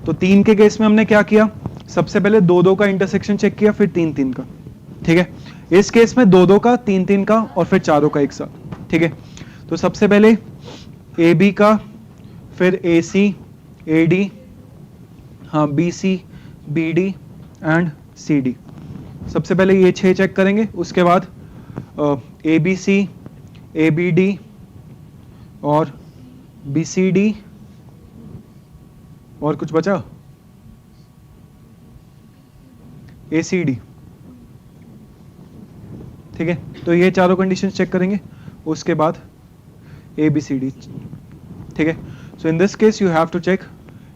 Speaker 1: तो 3 के केस में हमने क्या किया, सबसे पहले 2-2 का इंटरसेक्शन चेक किया, फिर 3-3 का, ठीक है। इस केस में 2-2 का, 3-3 का और फिर चारों का एक साथ, ठीक है। तो सबसे पहले ए बी का, फिर ए सी ए डी, हाँ B C B D and C D. सबसे पहले ये 6 चेक करेंगे, उसके बाद A B C A B D और बी सी डी, और कुछ बचा, ए सी डी, ठीक है। तो ये चारों कंडीशंस चेक करेंगे, उसके बाद ए बी सी डी, ठीक है। So in this case you have to check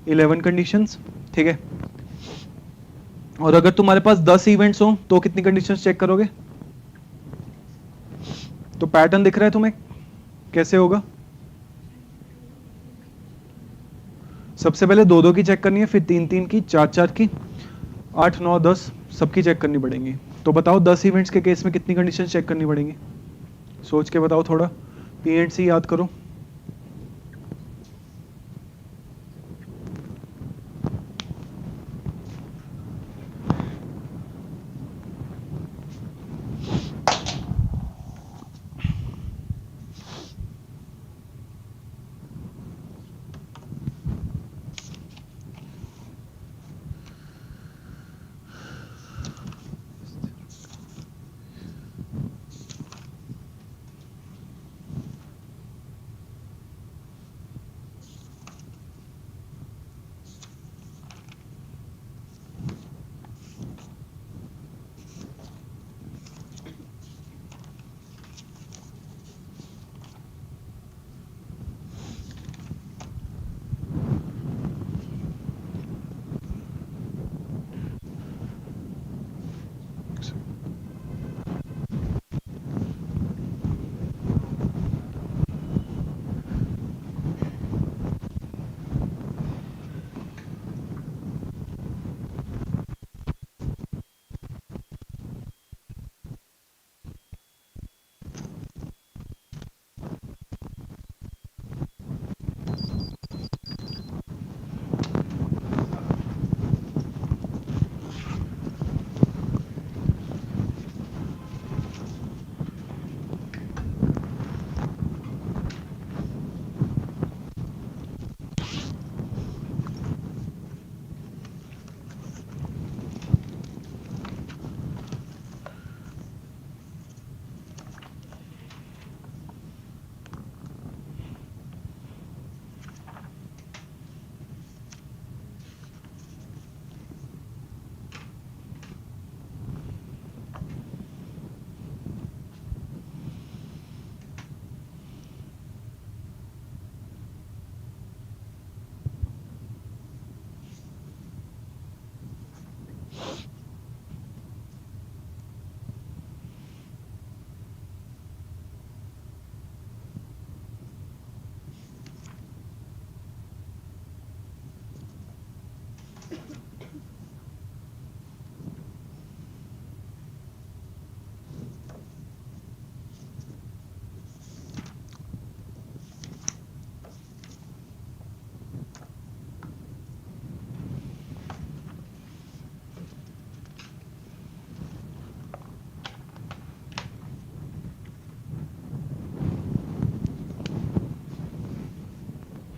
Speaker 1: 11 conditions, ठीक है। और अगर तुम्हारे पास 10 इवेंट्स हो तो कितनी कंडीशंस चेक करोगे? तो पैटर्न दिख रहा है तुम्हें, कैसे होगा? सबसे पहले 2-2 की चेक करनी है, फिर 3-3 की, 4-4 की, 8, 9, 10 सबकी चेक करनी पड़ेंगी। तो बताओ 10 इवेंट्स के केस में कितनी कंडीशन चेक करनी पड़ेंगी? सोच के बताओ थोड़ा। पी एंड सी याद करो.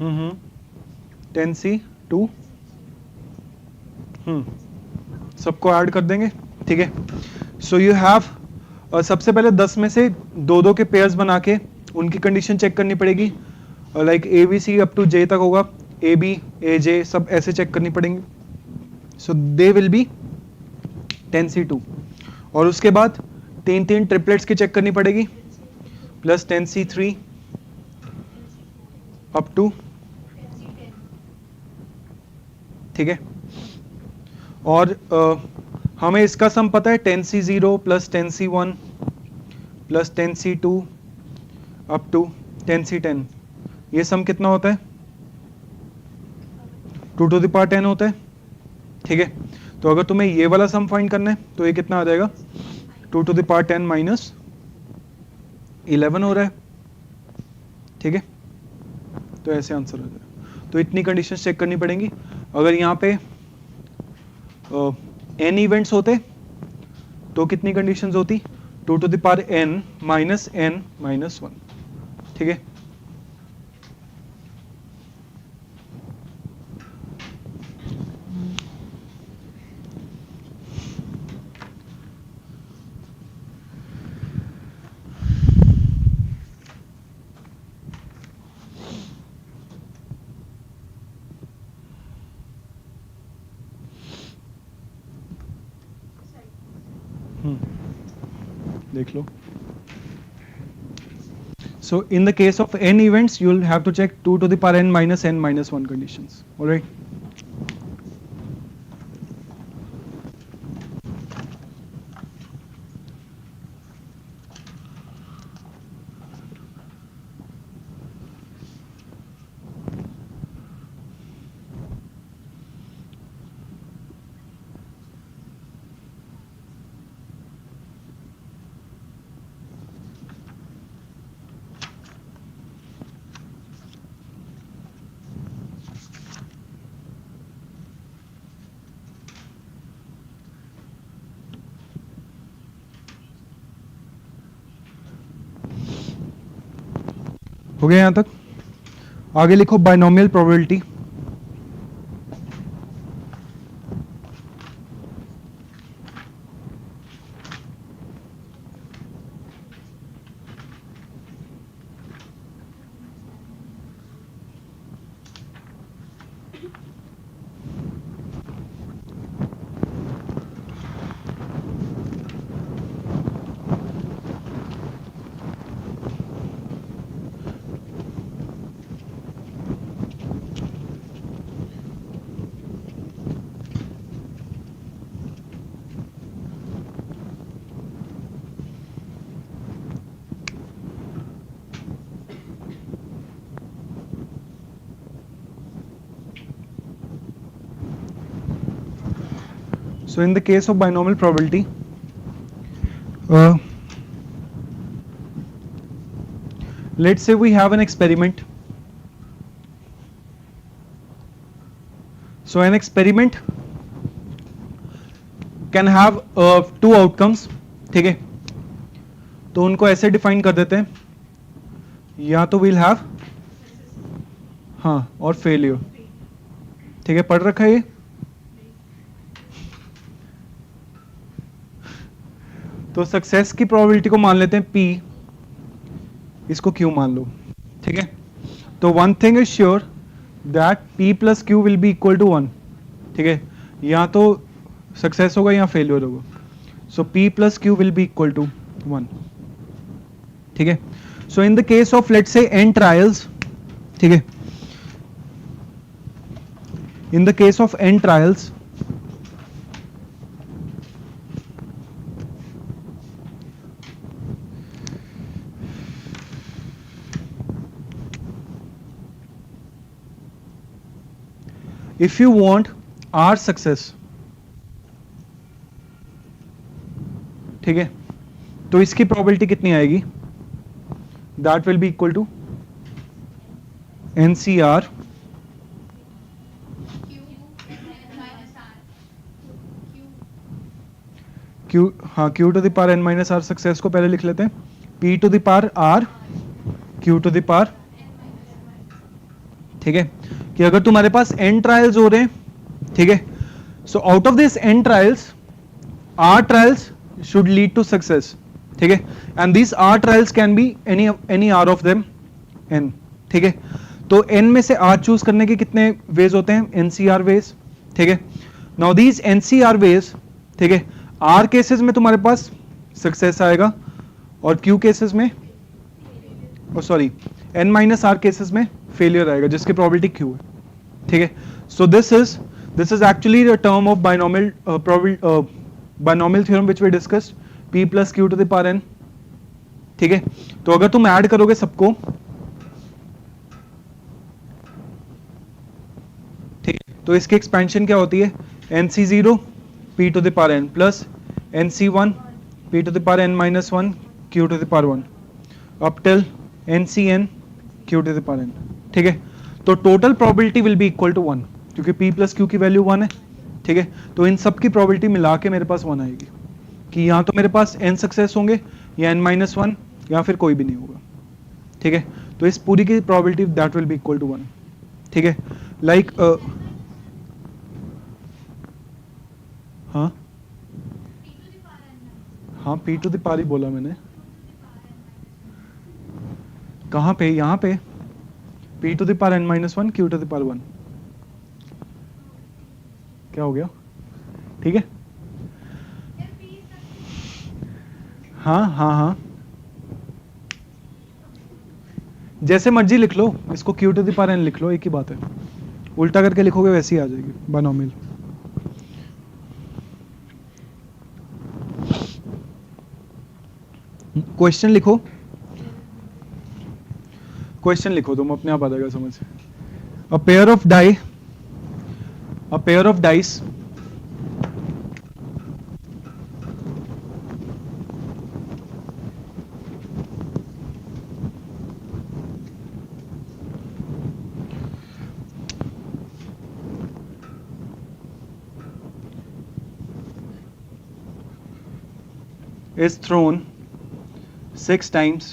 Speaker 1: हम्म. 10C 2. सबको ऐड कर देंगे. ठीक है. सो यू हैव सबसे पहले 10 में से दो दो के पेयर्स बना के उनकी कंडीशन चेक करनी पड़ेगी. Like A B C up to J तक होगा. ए बी ए जे सब ऐसे चेक करनी पड़ेंगे. सो दे विल बी 10C2. और उसके बाद तीन तीन ट्रिपलेट्स की चेक करनी पड़ेगी प्लस 10C3 अप टू. ठीक है. और हमें इसका सम पता है 10C0 plus 10C1 plus 10C2 up to 10C10. ये सम कितना होता है? 2 to the power 10 होता है. ठीक है. तो अगर तुम्हें ये वाला सम फाइंड करना है तो ये कितना आ जाएगा? 2 to the power 10 माइनस 11 हो रहा है. ठीक है. तो ऐसे आंसर हो जाएगा. तो इतनी कंडीशंस चेक करनी पड़ेंगी. अगर यहाँ पे n इवेंट्स होते तो कितनी कंडीशंस होती? 2 to the power n minus n minus 1. ठीक है. देख लो. So in the case of n events, you will have to check 2 to the power n minus 1 conditions. All right. हो गया यहां तक? आगे लिखो binomial probability. So in the case of binomial probability, let's say we have an experiment. So an experiment can have two outcomes. ठीक है, तो उनको ऐसे डिफाइन कर देते हैं, या तो we'll have, हाँ, और फेलियर. ठीक है, पढ़ रखा है ये. तो सक्सेस की प्रोबेबिलिटी को मान लेते हैं P, इसको Q मान लो. ठीक है, तो one thing is sure that P plus Q will be equal to 1. ठीक है, या तो सक्सेस होगा या फेलियर होगा. So P plus Q will be equal to 1. ठीक है, so in the case of let's say n trials, ठीक है, in the case of n trials, if you want R success, ठीक है, तो इसकी प्रोबेबिलिटी कितनी आएगी? That will be equal to NCR Q, हाँ, Q to the power n minus R. Success को पहले लिख लेते हैं, P to the power R Q to the power. ठीक है, कि अगर तुम्हारे पास n ट्रायल्स हो रहे हैं, ठीक है, so out of this n trials, R trials should lead to success. ठीक है, and this R trials can be any R of them n. ठीक है, तो n में से R चूज करने के कितने वेज होते हैं? NCR ways. ठीक है, नाउ दीज NCR वेज, ठीक है, R केसेस में तुम्हारे पास सक्सेस आएगा और Q केसेस में, sorry, n minus R cases में फेलियर आएगा, जिसकी प्रोबेबिलिटी Q है. ठीक है, so this is actually the term of binomial binomial theorem which we discussed, P plus Q to the power n. ठीक है, तो अगर तुम ऐड करोगे सबको, ठीक है, तो इसकी एक्सपेंशन क्या होती है? NC0 P to the power n plus NC1 P to the power n minus 1 Q to the power 1 up till NCN Q to the power n. ठीक है, तो total probability will be equal to 1, क्योंकि P plus Q की value 1 है. ठीक है, तो इन सब की प्रोबेबिलिटी मिला के मेरे पास 1 आएगी, कि यहाँ तो मेरे पास n सक्सेस होंगे या n माइनस 1 या फिर कोई भी नहीं होगा. ठीक है, तो इस पूरी की probability that will be equal to 1. ठीक है, लाइक हाँ हाँ, P टू द पावर ही बोला मैंने. कहाँ पे? यहाँ पे P to the power n minus 1 Q to the power 1. क्या हो गया? ठीक है, हाँ हाँ हाँ, जैसे मर्जी लिख लो, इसको Q to the power n लिख लो, एक ही बात है. उल्टा करके लिखोगे वैसे ही आ जाएगी बाइनोमियल. क्वेश्चन लिखो, क्वेश्चन लिखो, तुम अपने आप आ जाएगा समझ. A pair of die, a pair of dice is thrown 6 times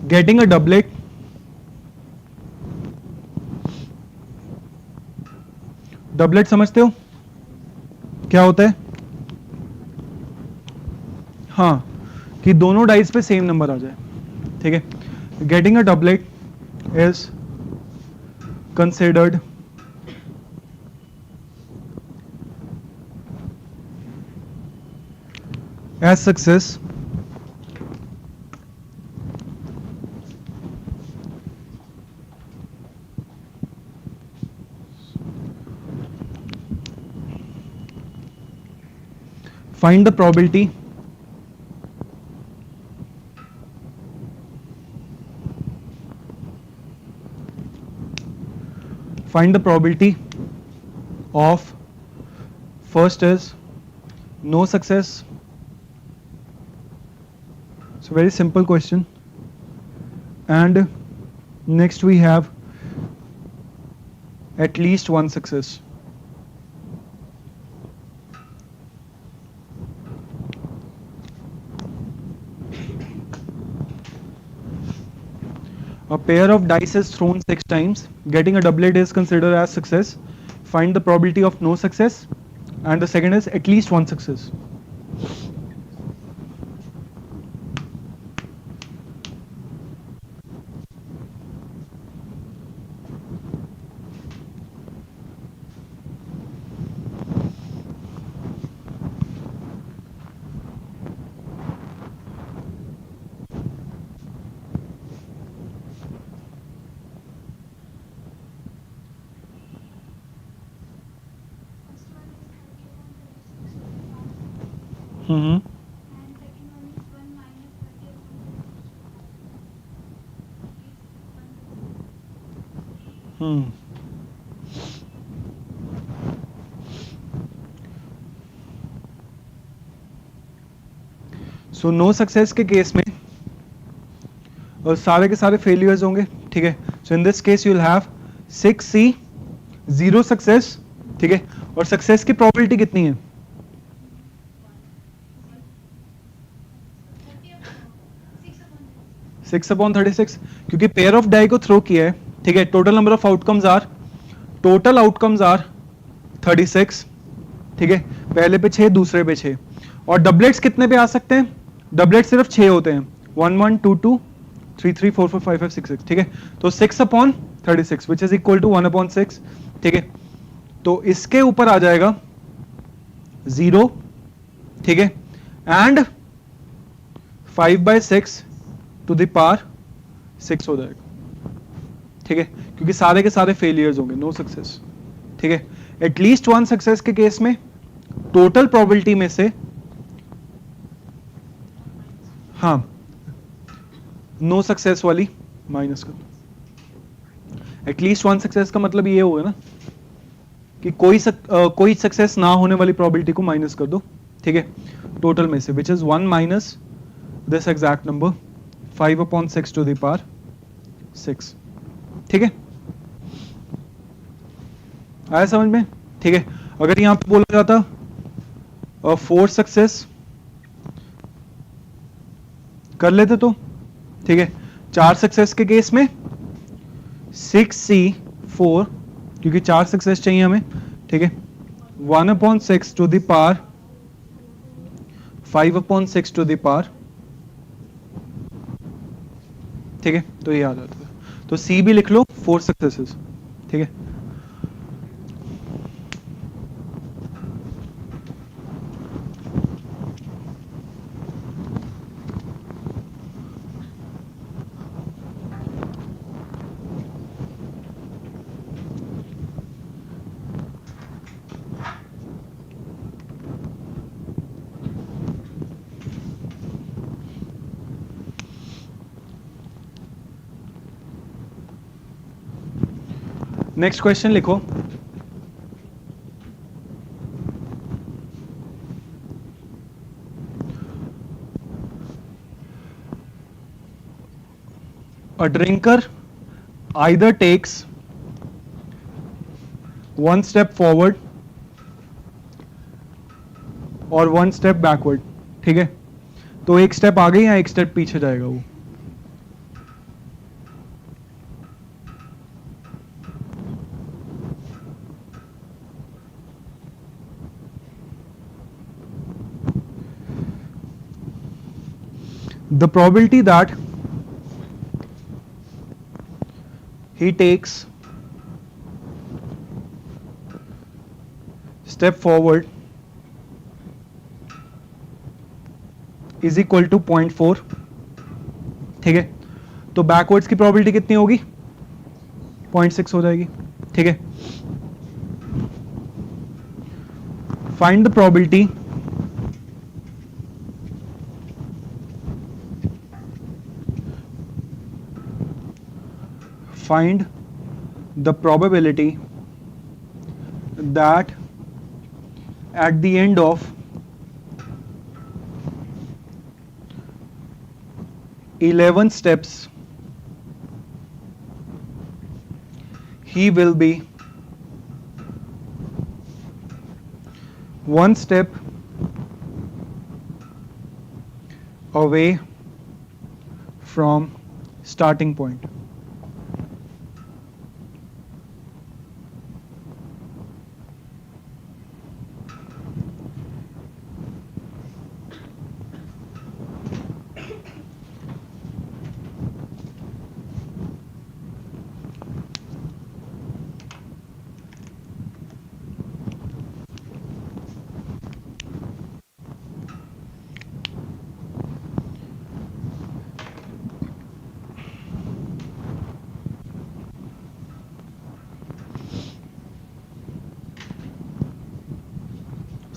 Speaker 1: getting a doublet, doublet समझते हो क्या होता है? हाँ, कि दोनों डाइस पे सेम नंबर आ जाए, ठीक है। Getting a doublet is considered as success find the probability of first is no success. So very simple question. And next we have at least one success. A pair of dice is thrown 6 times. Getting a doublet is considered as success. Find the probability of no success. And the second is at least one success. Mm-hmm. Hmm. So no success के case में और सारे के सारे failures होंगे, ठीक है। So in this case you will have 6C 0 success, ठीक है। और सक्सेस की प्रोबेबिलिटी कितनी है? 6/36, क्योंकि पेयर ऑफ डाई को थ्रो किया है, ठीक है। Total number of outcomes are 36, ठीक है। पहले पे 6, दूसरे पे 6। और डबलेट्स कितने पे आ सकते हैं? डबलेट सिर्फ 6 होते हैं, 1 1 2 2 3 3 4 4 5 5 6 6, ठीक है। तो 6/36 विच इज इक्वल टू 1/6, ठीक है। तो इसके ऊपर आ जाएगा 0, ठीक है, एंड 5/6 टू द पावर 6 हो जाएगा, ठीक है, क्योंकि सारे के सारे फेलियर्स होंगे, नो सक्सेस, ठीक है। एटलीस्ट वन सक्सेस के केस में टोटल प्रोबेबिलिटी में से, हाँ, नो सक्सेस वाली माइनस कर दो। एटलीस्ट वन सक्सेस का मतलब ये होगा ना कि कोई सक्सेस ना होने वाली प्रोबेबिलिटी को माइनस कर दो, ठीक है, टोटल में से, which is 1 minus this exact number 5/6 to the power 6, ठीक है। आया समझ में? ठीक है। अगर यहां पे बोला जाता 4 सक्सेस कर लेते तो, ठीक है। 4 सक्सेस के केस में 6C 4, क्योंकि 4 सक्सेस चाहिए हमें, ठीक है, 1/6 to the power 5/6 to the power, ठीक है। तो ये आ जाता है। तो C भी लिख लो 4 सक्सेसेस, ठीक है। नेक्स्ट क्वेश्चन लिखो। A drinker either takes one step forward और one step backward, ठीक है। तो एक स्टेप आगे या एक स्टेप पीछे जाएगा वो, the probability that he takes step forward is equal to 0.4. ठीक है, तो बैकवर्ड्स की प्रोबेबिलिटी कितनी होगी? 0.6 हो जाएगी. ठीक है, find the probability that at the end of 11 steps he will be one step away from starting point.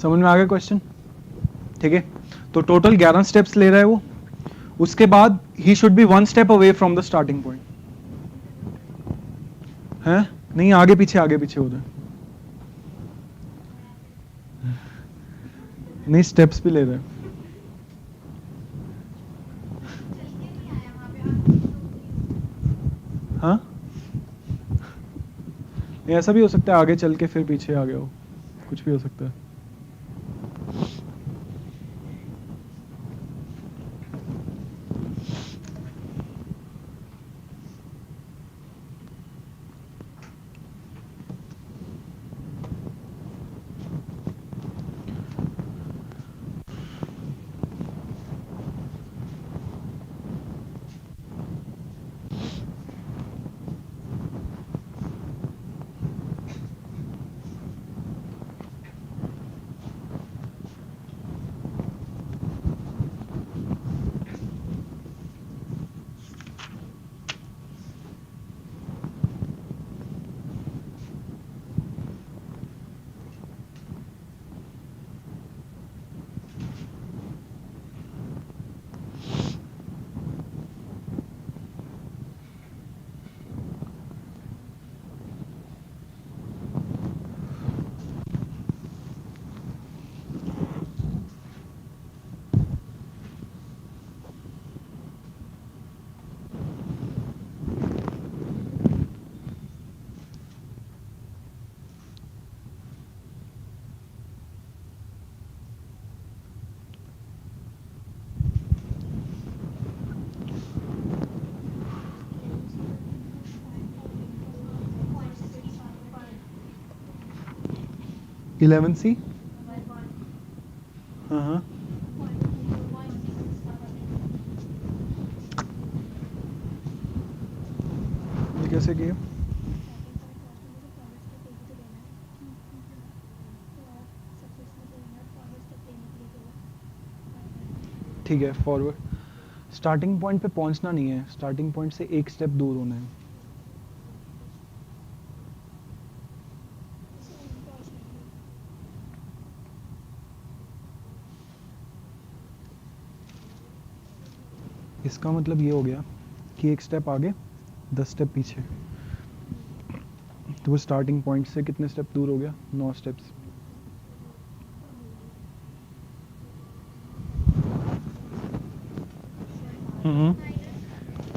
Speaker 1: समझ में आ गया क्वेश्चन? ठीक है, तो टोटल 11 स्टेप्स ले रहा है वो. उसके बाद he should be one step away from the starting point. है नहीं, आगे पीछे उधर नहीं, स्टेप्स भी ले रहे हैं. हाँ, ऐसा भी हो सकता है आगे चल के फिर पीछे आ गया हो, कुछ भी हो सकता है. Eleven C. हाँ, ये कैसे किया? ठीक है, फॉरवर्ड स्टार्टिंग पॉइंट पे पहुंचना नहीं है, स्टार्टिंग पॉइंट से एक स्टेप दूर होना है. इसका मतलब ये हो गया कि एक स्टेप आगे 10 स्टेप पीछे, तो वो स्टार्टिंग पॉइंट से कितने स्टेप दूर हो गया? 9 स्टेप्स.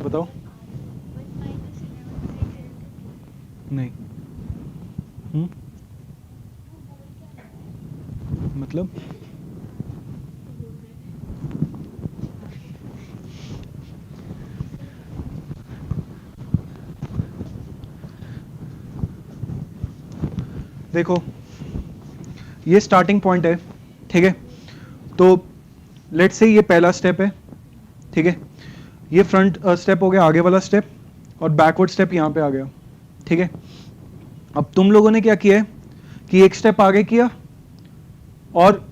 Speaker 1: बताओ. नहीं. मतलब देखो, ये स्टार्टिंग पॉइंट है. ठीक है, तो लेट्स से ये पहला स्टेप है, ठीक है, ये फ्रंट स्टेप हो गया, आगे वाला स्टेप, और बैकवर्ड स्टेप यहाँ पे आ गया। ठीक है, अब तुम लोगों ने क्या किया है कि एक स्टेप आगे किया और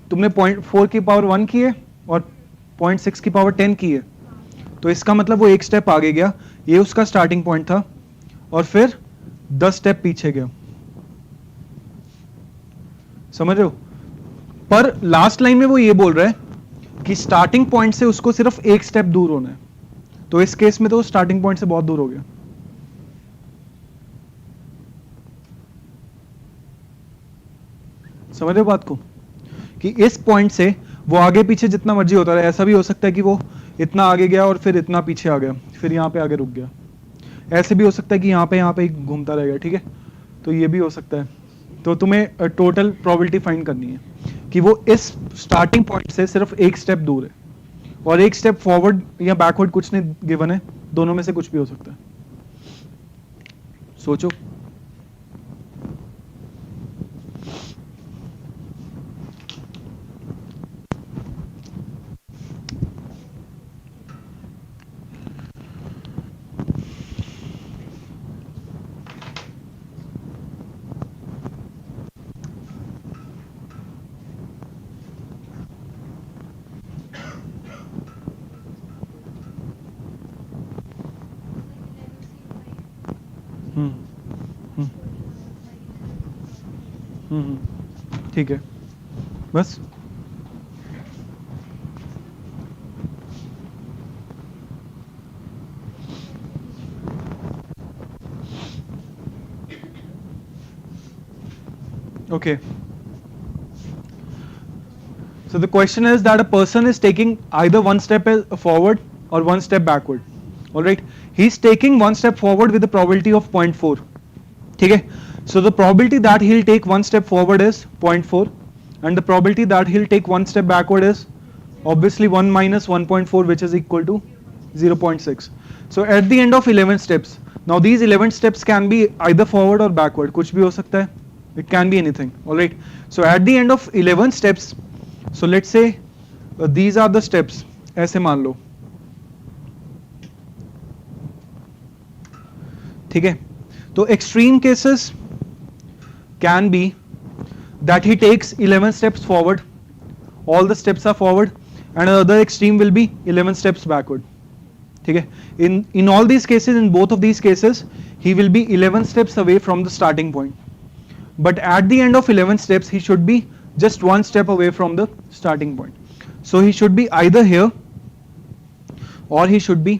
Speaker 1: तुमने 0.4 की पावर 1 की है और 0.6 की पावर 10 की है, तो इसका मतलब वो एक स्टेप आगे गया, ये उसका स्टार्टिंग पॉइंट था, और फिर 10 स्टेप पीछे गया। समझ रहे हो? पर लास्ट लाइन में वो ये बोल रहा है कि स्टार्टिंग पॉइंट से उसको सिर्फ एक स्टेप दूर होना है, तो इस केस में तो स्टार्टिंग पॉइंट से बहुत दूर हो गया। समझ रहे हो बात को? कि इस पॉइंट से वो आगे पीछे जितना मर्जी होता रहे, ऐसा भी हो सकता है कि वो इतना आगे गया और फिर इतना पीछे आ गया, फिर यहाँ पे आगे रुक गया। ऐसे भी हो सकता है कि यहाँ पे ही घूमता रहेगा। ठीक है, तो ये भी हो सकता है। तो तुम्हें टोटल प्रोबेबिलिटी फाइंड करनी है कि वो इस स्टार्टिंग पॉइंट से सिर्फ एक स्टेप दूर है, और एक स्टेप फॉरवर्ड या बैकवर्ड कुछ नहीं गिवन है, दोनों में से कुछ भी हो सकता है। सोचो। ठीक है, बस। Okay. So the question is that a person is taking either one step forward or one step backward. All right. He's taking one step forward with a probability of 0.4. Okay. So the probability that he'll take one step forward is 0.4, and the probability that he'll take one step backward is obviously 1 minus 1.4, which is equal to 0.6. So at the end of 11 steps, now these 11 steps can be either forward or backward. कुछ भी हो सकता है. It can be anything. All right. So at the end of 11 steps, so let's say these are the steps. ऐसे मान लो. ठीक है. तो extreme cases can be that he takes 11 steps forward, all the steps are forward, and another extreme will be 11 steps backward. ठीक है. In all these cases, in both of these cases, he will be 11 steps away from the starting point. But at the end of 11 steps, he should be just one step away from the starting point. So he should be either here or he should be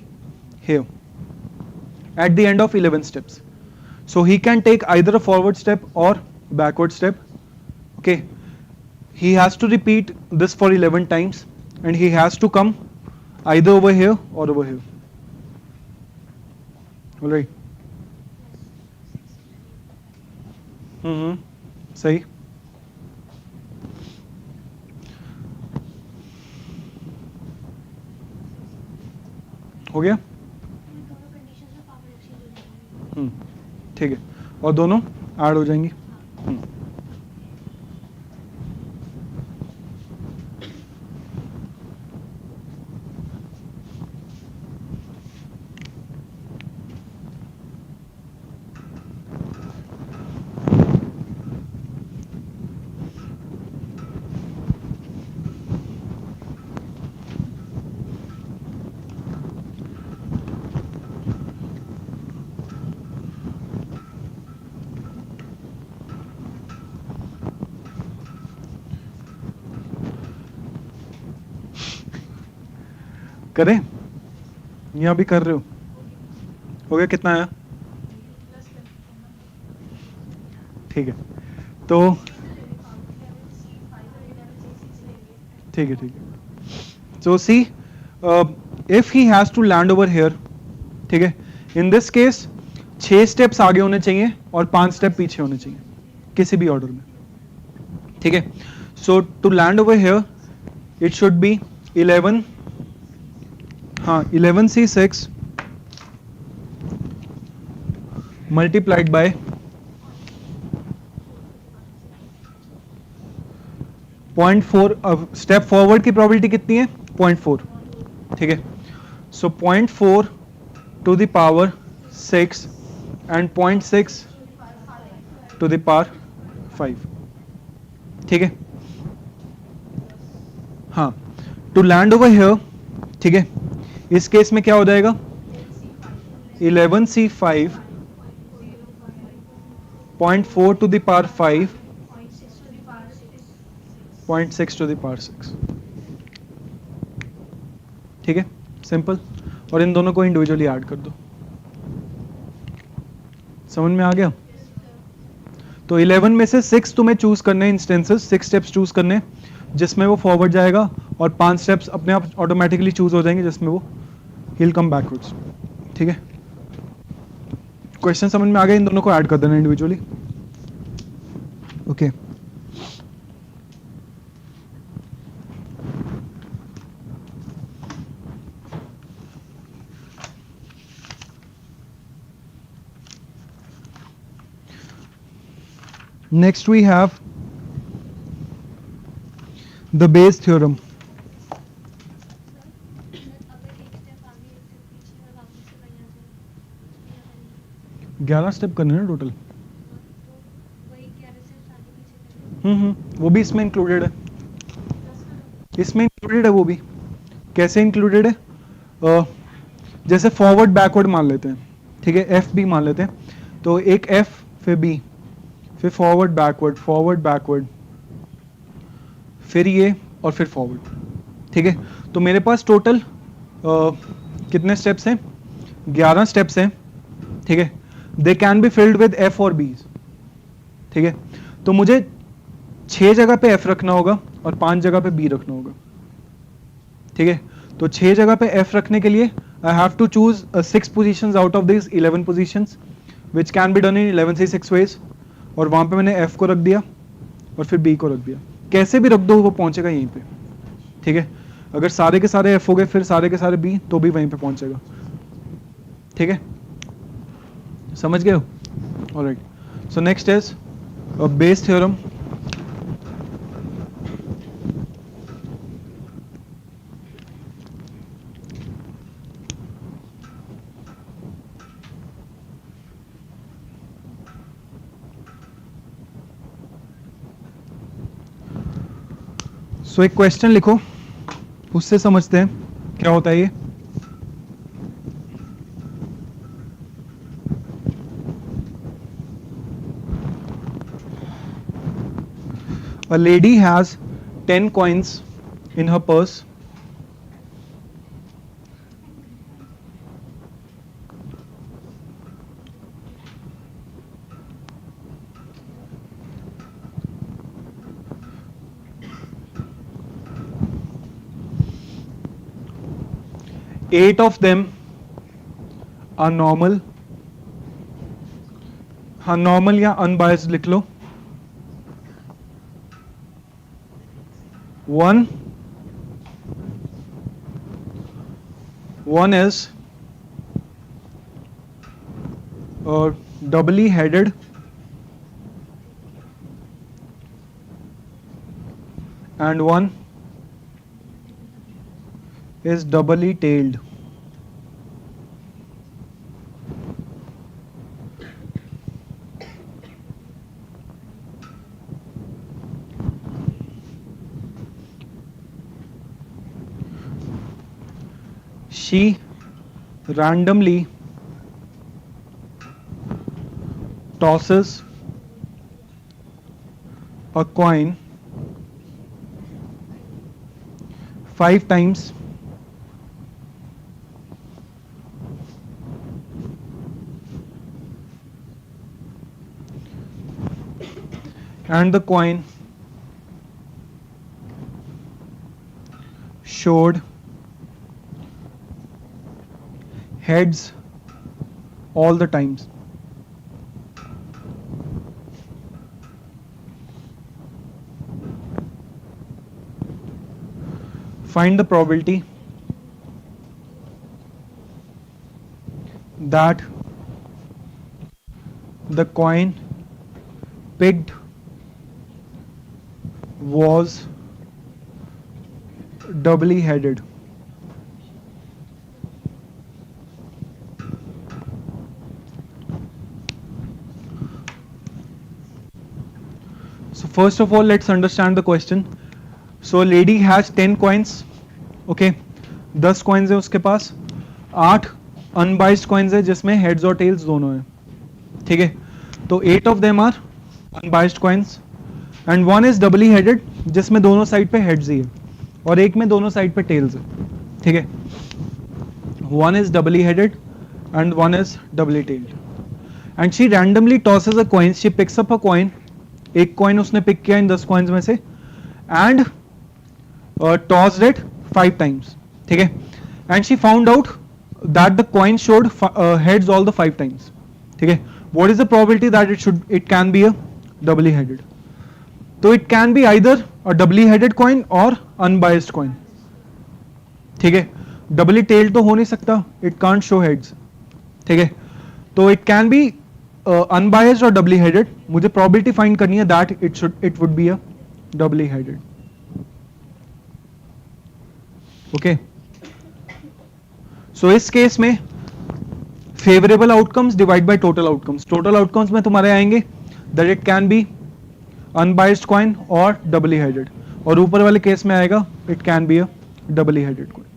Speaker 1: here at the end of 11 steps. So he can take either a forward step or backward step. Okay. He has to repeat this for 11 times, and he has to come either over here or over here. All right. सही. हो गया. ठीक है, और दोनों add हो जाएंगी. करें या भी कर रहे हो गया? कितना आया? ठीक है, तो ठीक है. So see, if he has to land over here, ठीक है, in this case 6 स्टेप्स आगे होने चाहिए और 5 स्टेप पीछे होने चाहिए किसी भी ऑर्डर में. ठीक है. So to land over here, it should be 11. हाँ, 11c6 multiplied by 0.4. Step forward की प्रोबेबिलिटी कितनी है? 0.4. ठीक है. So 0.4 to the power 6 and 0.6 to the power 5. ठीक है. हाँ, टू लैंड ओवर हियर, ठीक है, इस केस में क्या हो जाएगा 11c5 0.4 to the power 5 0.6 to the power 6. ठीक है, सिंपल. और इन दोनों को इंडिविजुअली ऐड कर दो. समझ में आ गया. तो 11 में से 6 तुम्हें चूज करने इंस्टेंसेस, 6 स्टेप्स चूज करने जिसमें वो फॉरवर्ड जाएगा, और 5 स्टेप्स अपने आप ऑटोमेटिकली चूज हो जाएंगे जिसमें वो हिल कम बैकवर्ड्स. ठीक है, क्वेश्चन समझ में आ गया. इन दोनों को ऐड कर देना individually. Okay. Next we have the Bayes theorem. ग्यारह स्टेप करने ना टोटल. वो भी इसमें इंक्लूडेड है. इसमें इंक्लूडेड है वो भी. कैसे इंक्लूडेड है? जैसे फॉरवर्ड बैकवर्ड मान लेते हैं, ठीक है, एफ बी मान लेते हैं. तो एक एफ फिर बी फिर फॉरवर्ड बैकवर्ड फिर ये और फिर फॉरवर्ड. ठीक है, तो मेरे पास टोटल कितने स्टेप्स हैं 11 स्टेप्स हैं. ठीक है, they can be filled with F और बीज. ठीक है, तो मुझे 6 जगह पे एफ रखना होगा और 5 जगह पे बी रखना होगा. ठीक है, तो 6 जगह पे एफ रखने के लिए I have to choose 6 positions out of this 11 positions which can be done in 11 से 6 वेज. और वहां पे मैंने एफ को रख दिया और फिर बी को रख दिया. कैसे भी रख दो वो पहुंचेगा यहीं पे. ठीक है, अगर सारे के सारे एफ हो गए फिर सारे के सारे बी तो भी वहीं पे पहुंचेगा. ठीक है, समझ गए हो? Alright. So next is Bayes theorem. So एक क्वेश्चन लिखो, उससे समझते हैं क्या होता है ये. A lady has 10 coins in her purse. Eight of them are normal. हाँ, नॉर्मल या अनबायस्ड लिख लो. One is doubly headed, and one is doubly tailed. She randomly tosses a coin 5 times and the coin showed heads all the times. Find the probability that the coin picked was doubly headed. So first of all, let's understand the question. So a lady has 10 coins. Okay, 10 coins है उसके पास, 8 unbiased coins है जिसमें heads और tails दोनों है. ठीक है, तो 8 of them are unbiased coins and one is doubly headed जिसमें दोनों साइड पे heads ही है और एक में दोनों साइड पे tails है. ठीक है, one is doubly headed and one is doubly tailed and she randomly tosses a coin. She picks up a coin. एक coin उसने pick किया इन 10 coins में से and tossed it 5 times. ठीक है, and she found out that the coin showed heads all the 5 times. ठीक है, what is the probability that it can be a doubly headed? तो it can be either a doubly headed coin or unbiased coin. ठीक है, doubly tailed तो हो नहीं सकता, it can't show heads. ठीक है, तो it can be unbiased or doubly headed. मुझे probability find करनी है that it would be a doubly headed. Okay, so इस केस में favourable outcomes divide by total outcomes. Total outcomes में तुम्हारे आएंगे that it can be unbiased coin और doubly headed, और ऊपर वाले केस में आएगा it can be a doubly headed coin.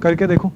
Speaker 1: करके देखो.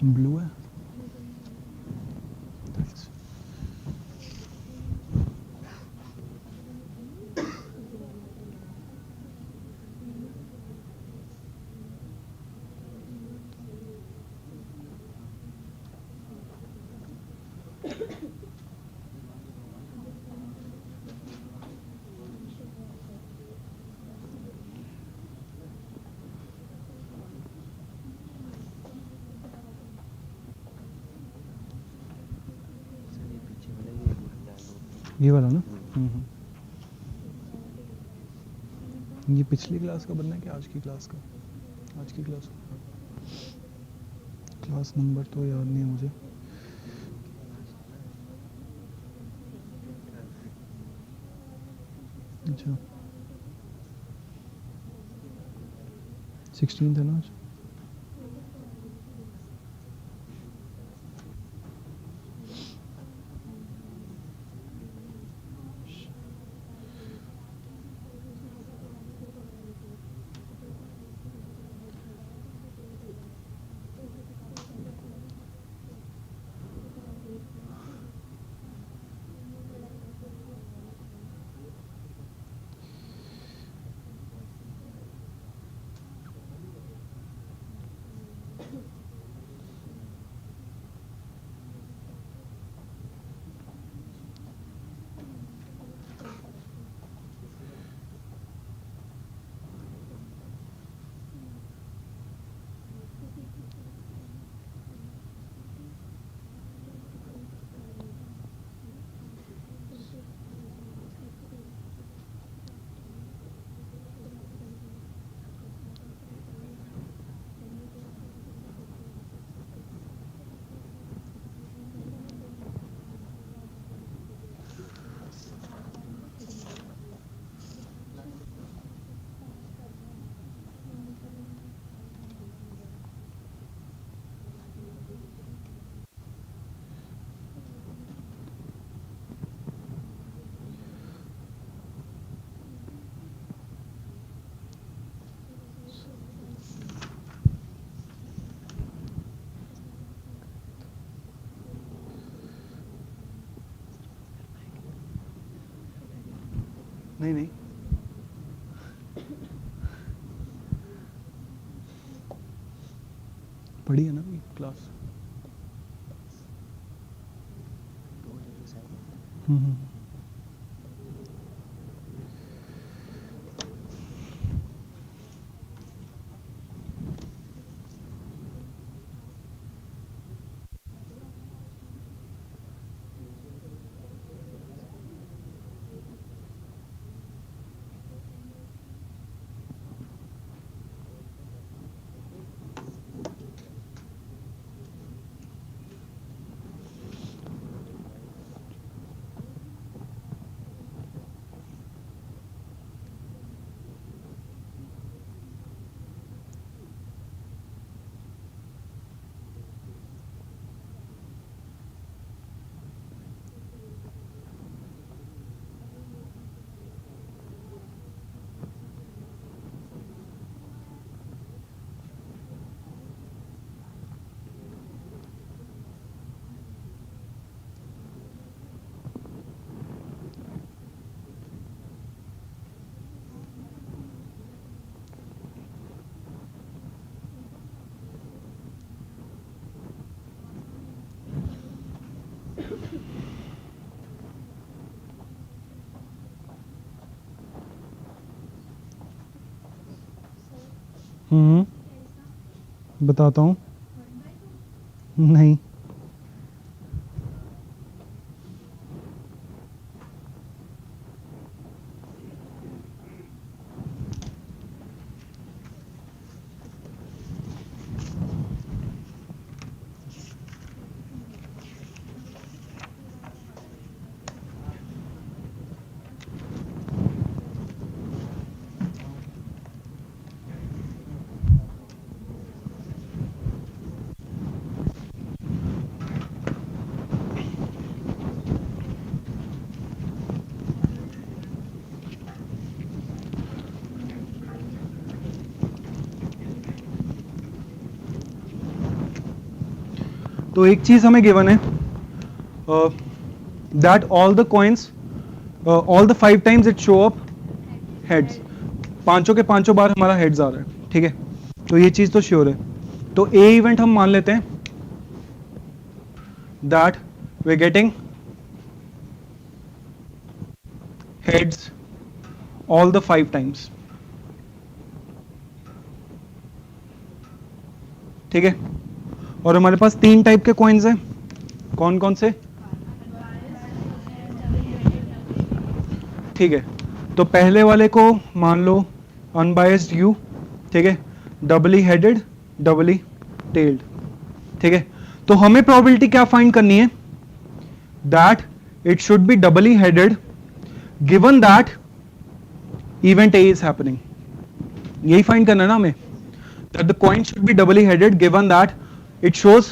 Speaker 1: ब्लू है. ये वाला ना. ये पिछली क्लास का बनना है कि आज की क्लास का? आज की क्लास का. क्लास नंबर तो याद नहीं है मुझे. अच्छा, 16 है ना आज. नहीं नहीं, पढ़ी है ना अभी क्लास। हम्म। बताता हूँ। नहीं, तो एक चीज हमें गिवन है that all the coins all the 5 times it show up heads, पांचों के पांचों बार हमारा हेड्स आ रहा है, ठीक है। तो ये चीज तो श्योर है। तो ए इवेंट हम मान लेते हैं that we getting heads all the 5 times, ठीक है। और हमारे पास 3 टाइप के कॉइन्स हैं, कौन कौन से? ठीक है, तो पहले वाले को मान लो अनबायस्ड यू, ठीक है, डबली हेडेड डबली टेल्ड, ठीक है। तो हमें प्रोबेबिलिटी क्या फाइंड करनी है? That it should be doubly headed given that event A is happening, यही फाइंड करना है ना हमें, that the coin should be doubly headed given that it shows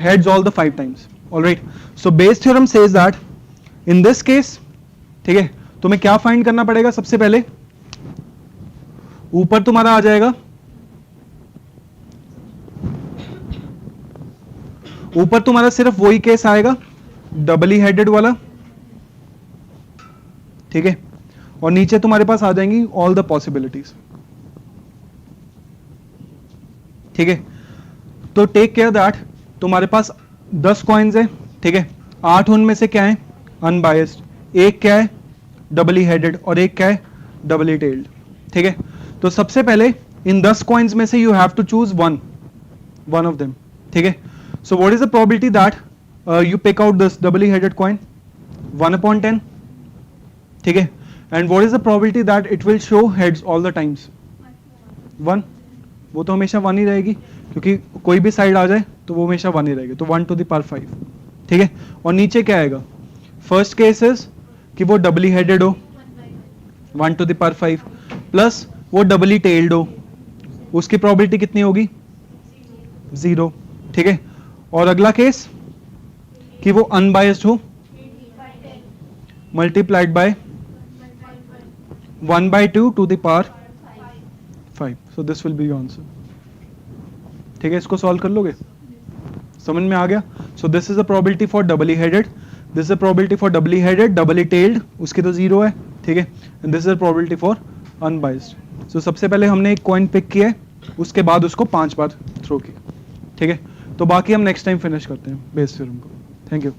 Speaker 1: heads all the 5 times. All right, so Bayes theorem says that in this case, ठीक है, तुम्हें क्या find करना पड़ेगा? सबसे पहले ऊपर तुम्हारा आ जाएगा, ऊपर तुम्हारा सिर्फ वही केस आएगा डबली हेडेड वाला, ठीक है, और नीचे तुम्हारे पास आ जाएंगी ऑल द पॉसिबिलिटीज, ठीक है। तो टेक केयर दैट तुम्हारे पास 10 कॉइन्स है, ठीक है, 8 उनमें से क्या है? अनबायस्ड, एक क्या है? डबली हेडेड, और एक क्या है? डबली टेल्ड, ठीक है। तो सबसे पहले इन 10 कॉइन्स में से you have to choose one of them, ठीक है। So what is the probability that you pick out this doubly headed coin? 1/10, ठीक है। And what is the probability that it will show heads all the times? 1, वो तो हमेशा 1 ही रहेगी, क्योंकि कोई भी साइड आ जाए तो वो हमेशा 1 ही रहेगी, तो 1 to the power 5, ठीक है। और नीचे क्या आएगा? फर्स्ट केस इज कि वो डबली हेडेड हो, 1 to the power 5, प्लस वो डबली टेल्ड हो, उसकी प्रोबेबिलिटी कितनी होगी? 0, ठीक है। और अगला केस कि वो अनबायस्ड हो, multiplied by 1/2 to the power 5, so this will be your answer, ठीक है। इसको सॉल्व कर लोगे? समझ में आ गया? So this is the probability for doubly headed, this is the probability for doubly headed, doubly tailed उसकी तो 0 है, ठीक है, and this is the probability for unbiased. So सबसे पहले हमने एक कॉइन पिक किया है, उसके बाद उसको 5 बार थ्रो किया, ठीक है। तो बाकी हम नेक्स्ट टाइम फिनिश करते हैं बेस थ्योरम को। Thank you.